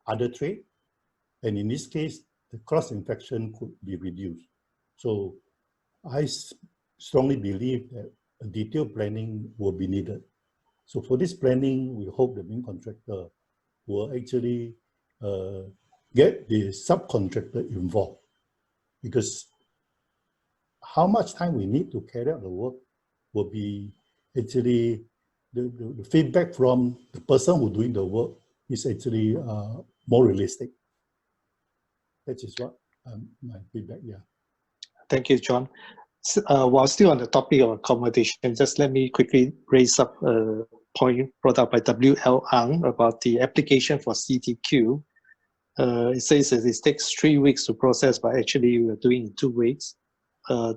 other trade, and in this case, the cross-infection could be reduced. So I strongly believe that a detailed planning will be needed. So for this planning, we hope the main contractor will actually get the subcontractor involved, because how much time we need to carry out the work will be actually the feedback from the person who doing the work is actually more realistic. That is what my feedback, yeah. Thank you, John. While still on the topic of accommodation, just let me quickly raise up a point brought up by W.L. Ang about the application for CTQ. It says that it takes 3 weeks to process, but actually we're doing it 2 weeks.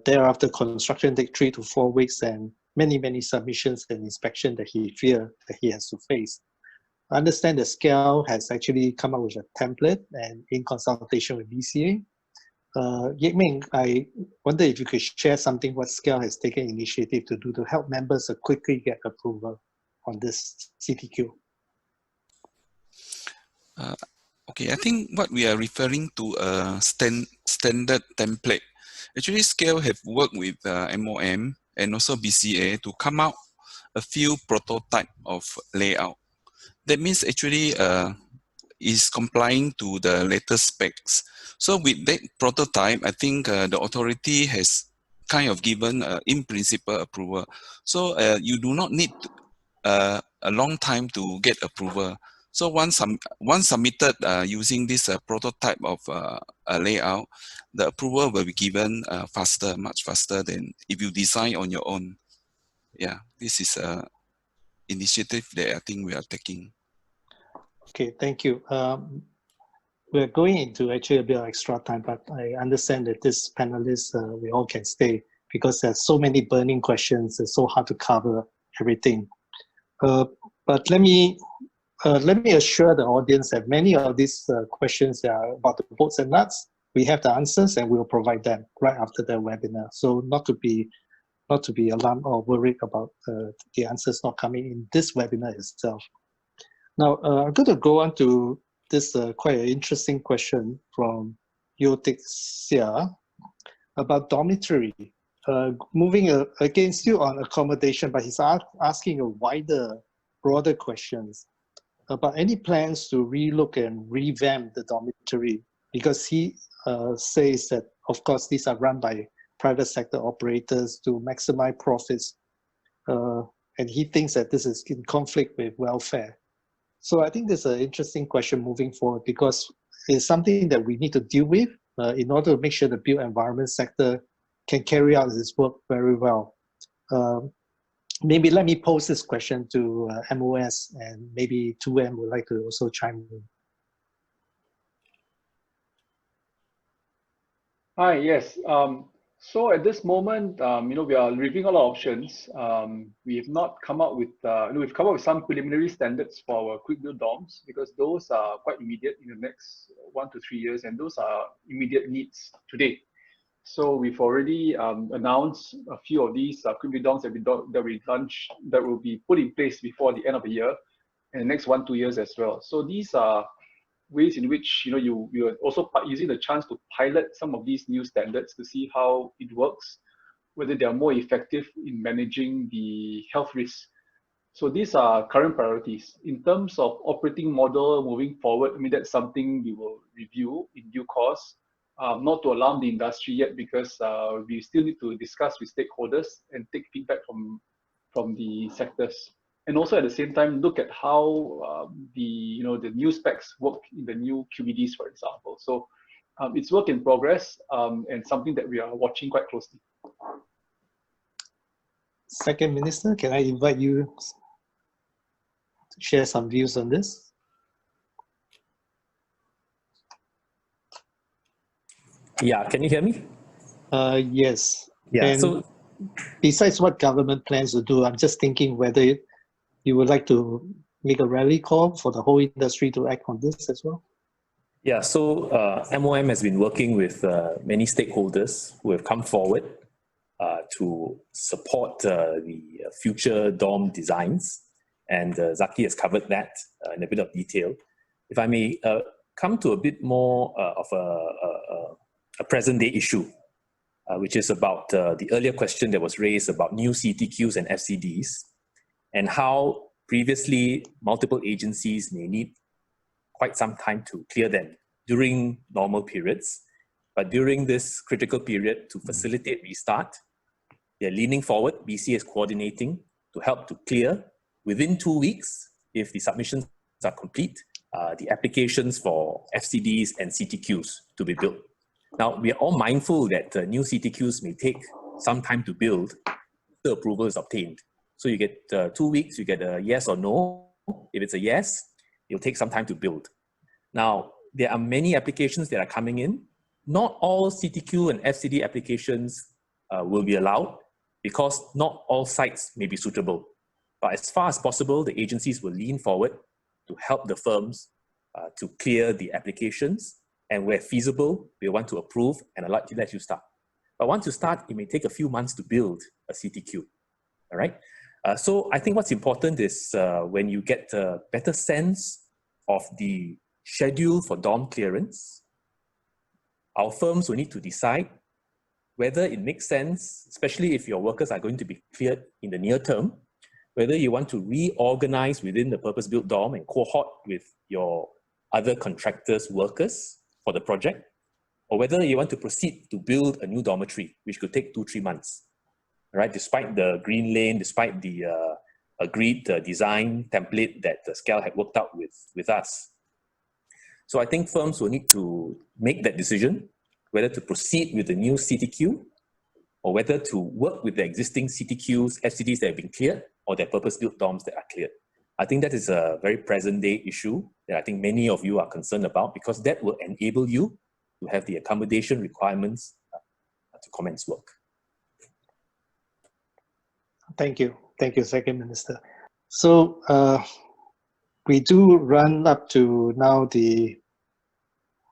Thereafter, construction takes 3 to 4 weeks, and many submissions and inspection that he fears that he has to face. I understand that SCALE has actually come up with a template and in consultation with BCA. Yek Ming, I wonder if you could share something what SCALE has taken initiative to do to help members to quickly get approval on this CTQ. Okay, I think what we are referring to a standard template. Actually, SCALE have worked with MOM and also BCA to come out a few prototype of layout. That means actually is complying to the latest specs. So with that prototype, I think the authority has kind of given in principle approval. So you do not need a long time to get approval. So once submitted using this prototype of a layout, the approval will be given faster, much faster than if you design on your own. Yeah, this is an initiative that I think we are taking. Okay, thank you. We're going into actually a bit of extra time, but I understand that this panelists, we all can stay because there's so many burning questions. It's so hard to cover everything. But let me assure the audience that many of these questions are about the bolts and nuts. We have the answers and we'll provide them right after the webinar. So not to be alarmed or worried about the answers not coming in this webinar itself. Now, I'm going to go on to this quite an interesting question from Yo Tik Sia about dormitory. Moving again, still on accommodation, but he's asking a wider, broader questions about any plans to relook and revamp the dormitory, because he says that, of course, these are run by private sector operators to maximize profits. And he thinks that this is in conflict with welfare. So I think this is an interesting question moving forward, because it's something that we need to deal with in order to make sure the built environment sector can carry out this work very well. Maybe let me pose this question to MOS, and maybe 2M would like to also chime in. Hi, yes. So at this moment, we are reviewing all our options. We have not come up with, we've come up with some preliminary standards for our quick build dorms, because those are quite immediate in the next 1 to 3 years, and those are immediate needs today. So we've already announced a few of these quick build dorms that will be put in place before the end of the year, and the next 1 to 2 years as well. So these are ways in which you are also using the chance to pilot some of these new standards to see how it works, whether they are more effective in managing the health risks. So these are current priorities. In terms of operating model moving forward, I mean, that's something we will review in due course, not to alarm the industry yet, because we still need to discuss with stakeholders and take feedback from the sectors. And also at the same time, look at how the new specs work in the new QBDs, for example. So it's work in progress and something that we are watching quite closely. Second Minister, can I invite you to share some views on this? Yeah, can you hear me? Yes. Yeah. And so besides what government plans to do, I'm just thinking whether you would like to make a rally call for the whole industry to act on this as well? Yeah, so MOM has been working with many stakeholders who have come forward to support the future dorm designs, and Zaki has covered that in a bit of detail. If I may come to a bit more of a present day issue, which is about the earlier question that was raised about new CTQs and FCDs, and how previously multiple agencies may need quite some time to clear them during normal periods. But during this critical period to facilitate restart, they're leaning forward. BCA is coordinating to help to clear within 2 weeks, if the submissions are complete, the applications for FCDs and CTQs to be built. Now, we are all mindful that new CTQs may take some time to build if the approval is obtained. So you get 2 weeks, you get a yes or no. If it's a yes, it'll take some time to build. Now, there are many applications that are coming in. Not all CTQ and FCD applications will be allowed because not all sites may be suitable. But as far as possible, the agencies will lean forward to help the firms to clear the applications, and where feasible, we want to approve and allow to let you start. But once you start, it may take a few months to build a CTQ, all right? So I think what's important is when you get a better sense of the schedule for DOM clearance, our firms will need to decide whether it makes sense, especially if your workers are going to be cleared in the near term, whether you want to reorganize within the purpose-built DOM and cohort with your other contractors' workers for the project, or whether you want to proceed to build a new dormitory, which could take 2-3 months, right? Despite the green lane, despite the agreed design template that SCAL had worked out with us. So I think firms will need to make that decision, whether to proceed with the new CTQ, or whether to work with the existing CTQs, FCDs that have been cleared, or their purpose-built DOMs that are cleared. I think that is a very present-day issue that I think many of you are concerned about, because that will enable you to have the accommodation requirements to commence work. Thank you. Thank you, Second Minister. So we do run up to now the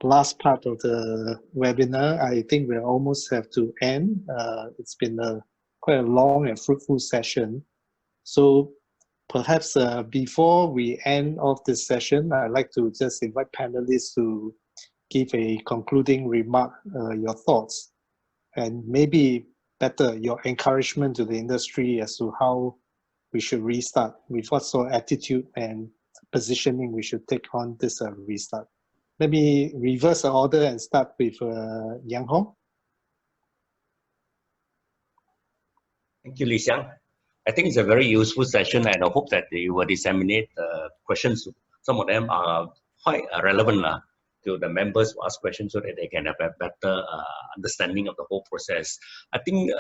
last part of the webinar. I think we almost have to end. It's been quite a long and fruitful session. So perhaps before we end off this session, I'd like to just invite panelists to give a concluding remark, your thoughts, and maybe better, your encouragement to the industry as to how we should restart, with what sort of attitude and positioning we should take on this restart. Let me reverse the order and start with Yang Hong. Thank you, Lee Xiang. I think it's a very useful session, and I hope that you will disseminate questions. Some of them are quite relevant to the members who ask questions, so that they can have a better understanding of the whole process. I think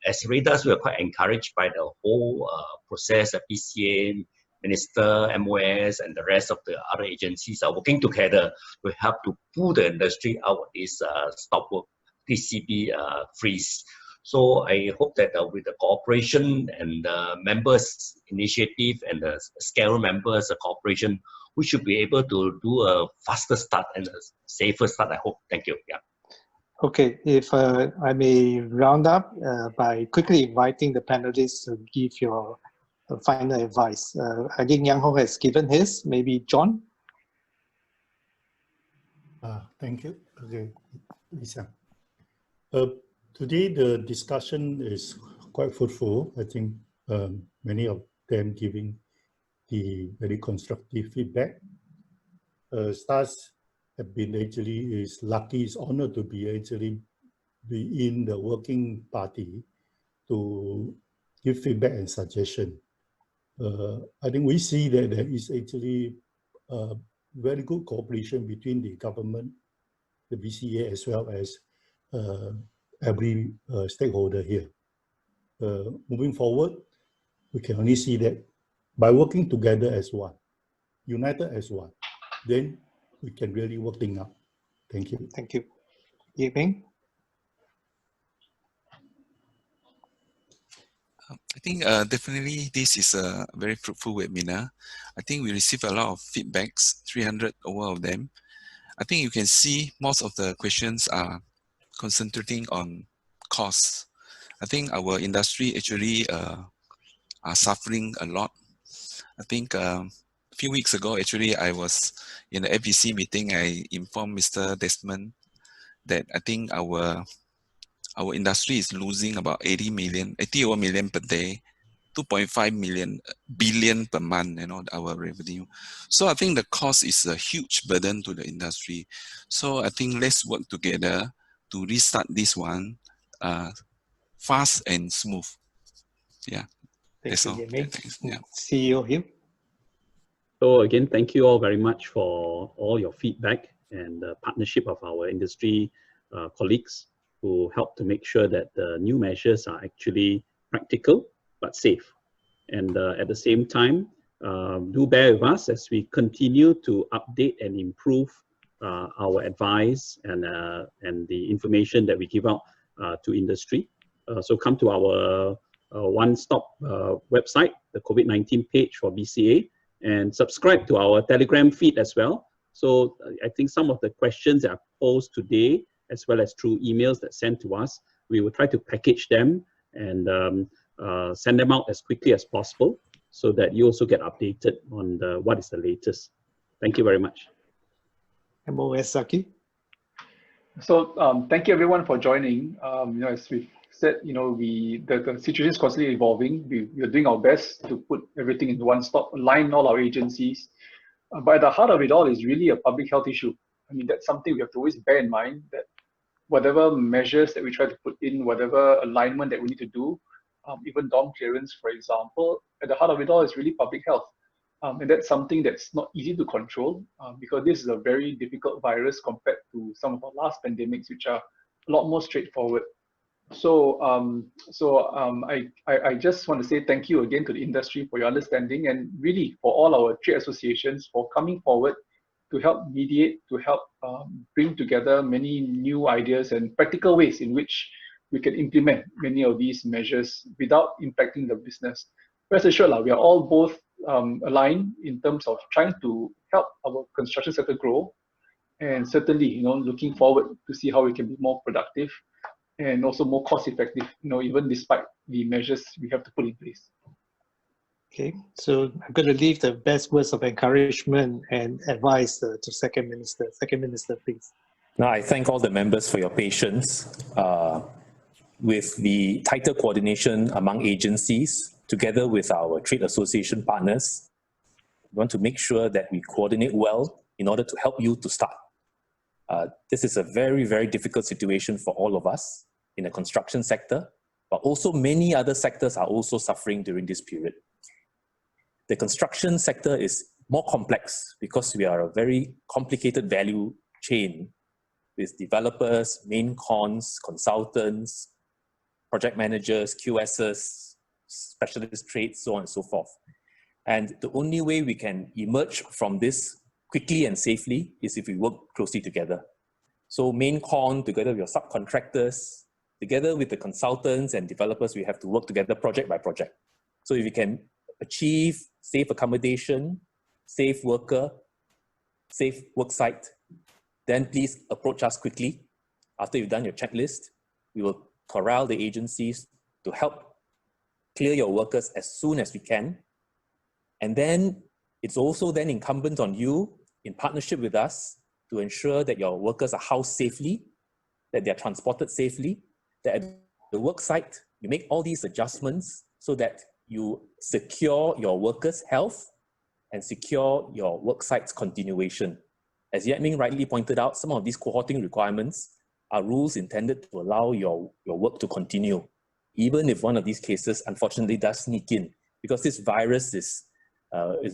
as readers, we are quite encouraged by the whole process that PCA, Minister, MOS, and the rest of the other agencies are working together to help to pull the industry out of this stop work, TCB freeze. So I hope that with the cooperation and the members' initiative and the SCAL members' cooperation, we should be able to do a faster start and a safer start, I hope. Thank you. Yeah. Okay, if I may round up by quickly inviting the panelists to give your final advice. I think Yang Hong has given his, maybe John? Thank you. Okay, Lisa. Today the discussion is quite fruitful. I think many of them giving the very constructive feedback. STARS have been is lucky, is honored to be in the working party to give feedback and suggestion. I think we see that there is actually very good cooperation between the government, the BCA, as well as every stakeholder here. Moving forward, we can only see that by working together as one, united as one, then we can really work things out. Thank you. Thank you. Yiping? I think definitely this is a very fruitful webinar. I think we received a lot of feedbacks, 300 over of them. I think you can see most of the questions are concentrating on costs. I think our industry actually are suffering a lot. I think a few weeks ago, actually, I was in the FBC meeting. I informed Mr. Desmond that I think our industry is losing about 80 million per day 2.5 billion per month, our revenue. So I think the cost is a huge burden to the industry. So I think let's work together to restart this one fast and smooth. Yeah, that's all. Yeah. CEO Hugh. So again, thank you all very much for all your feedback and the partnership of our industry colleagues who help to make sure that the new measures are actually practical but safe. And at the same time, do bear with us as we continue to update and improve our advice and the information that we give out to industry. So come to our one-stop website, the COVID-19 page for BCA, and subscribe to our Telegram feed as well. So I think some of the questions that are posed today, as well as through emails that sent to us, we will try to package them and send them out as quickly as possible so that you also get updated on what is the latest. Thank you very much. MOS Zaki. So thank you everyone for joining. As we said, the situation is constantly evolving. We are doing our best to put everything into one stop, align all our agencies. But at the heart of it all is really a public health issue. I mean, that's something we have to always bear in mind, that whatever measures that we try to put in, whatever alignment that we need to do, even dorm clearance, for example, at the heart of it all is really public health. And that's something that's not easy to control because this is a very difficult virus compared to some of our last pandemics, which are a lot more straightforward. So, I just want to say thank you again to the industry for your understanding, and really for all our trade associations for coming forward to help mediate, to help bring together many new ideas and practical ways in which we can implement many of these measures without impacting the business. Rest assured, we are all both aligned in terms of trying to help our construction sector grow, and certainly, looking forward to see how we can be more productive and also more cost effective, even despite the measures we have to put in place. Okay, so I'm going to leave the best words of encouragement and advice to Second Minister. Second Minister, please. Now, I thank all the members for your patience. With the tighter coordination among agencies, together with our trade association partners, we want to make sure that we coordinate well in order to help you to start. This is a very, very difficult situation for all of us in the construction sector, but also many other sectors are also suffering during this period. The construction sector is more complex because we are a very complicated value chain with developers, main cons, consultants, project managers, QSs, specialist trades, so on and so forth. And the only way we can emerge from this quickly and safely is if we work closely together. So main con, together with your subcontractors, together with the consultants and developers, we have to work together project by project. So if we can achieve safe accommodation, safe worker, safe work site, then please approach us quickly. After you've done your checklist, we will corral the agencies to help clear your workers as soon as we can. And then it's also then incumbent on you, in partnership with us, to ensure that your workers are housed safely, that they're transported safely, that at the work site, you make all these adjustments so that you secure your workers' health and secure your work site's continuation. As Yek Ming rightly pointed out, some of these cohorting requirements are rules intended to allow your work to continue, even if one of these cases unfortunately does sneak in, because this virus is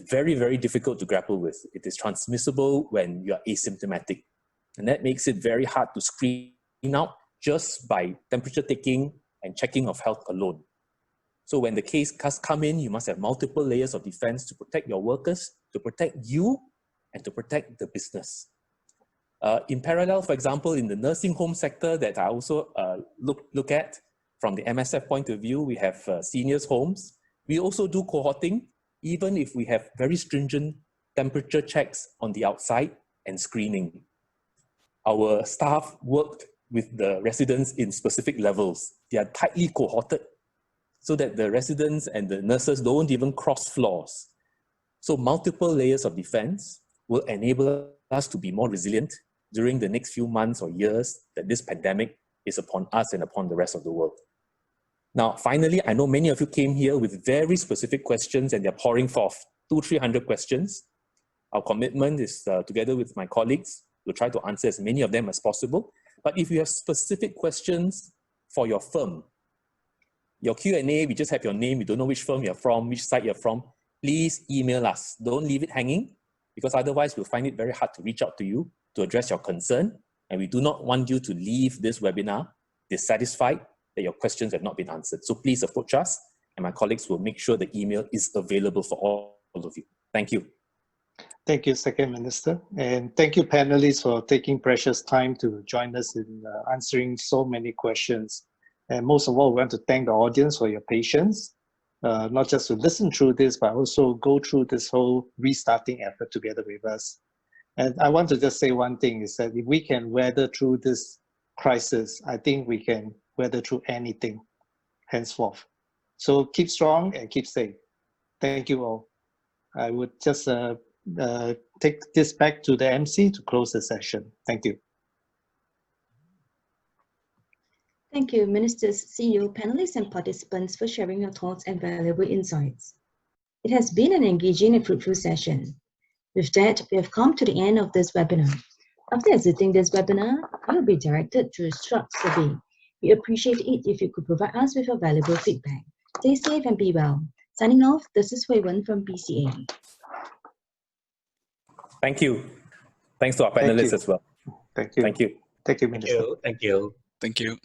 very, very difficult to grapple with. It is transmissible when you are asymptomatic, and that makes it very hard to screen out just by temperature taking and checking of health alone. So when the case has come in, you must have multiple layers of defense to protect your workers, to protect you, and to protect the business. In parallel, for example, in the nursing home sector that I also look at from the MSF point of view, we have seniors homes. We also do cohorting, even if we have very stringent temperature checks on the outside and screening. Our staff worked with the residents in specific levels. They are tightly cohorted so that the residents and the nurses don't even cross floors. So multiple layers of defense will enable us to be more resilient during the next few months or years that this pandemic is upon us and upon the rest of the world. Now, finally, I know many of you came here with very specific questions and they're pouring forth 200-300 questions. Our commitment is together with my colleagues, we'll try to answer as many of them as possible. But if you have specific questions for your firm, your Q&A, we just have your name, we don't know which firm you're from, which site you're from, please email us. Don't leave it hanging, because otherwise we'll find it very hard to reach out to you to address your concern. And we do not want you to leave this webinar dissatisfied that your questions have not been answered. So please approach us and my colleagues will make sure the email is available for all of you. Thank you. Thank you, Second Minister. And thank you, panelists, for taking precious time to join us in answering so many questions. And most of all, we want to thank the audience for your patience, not just to listen through this, but also go through this whole restarting effort together with us. And I want to just say one thing, is that if we can weather through this crisis, I think we can weather through anything henceforth. So keep strong and keep safe. Thank you all. I would just take this back to the MC to close the session. Thank you. Thank you, Ministers, CEO, panelists, and participants for sharing your thoughts and valuable insights. It has been an engaging and fruitful session. With that, we have come to the end of this webinar. After exiting this webinar, you will be directed to a short survey. We appreciate it if you could provide us with your valuable feedback. Stay safe and be well. Signing off, this is Hui Wen from BCA. Thank you. Thanks to our panelists as well. Thank you. Thank you. Thank you, Minister. Thank you. Thank you.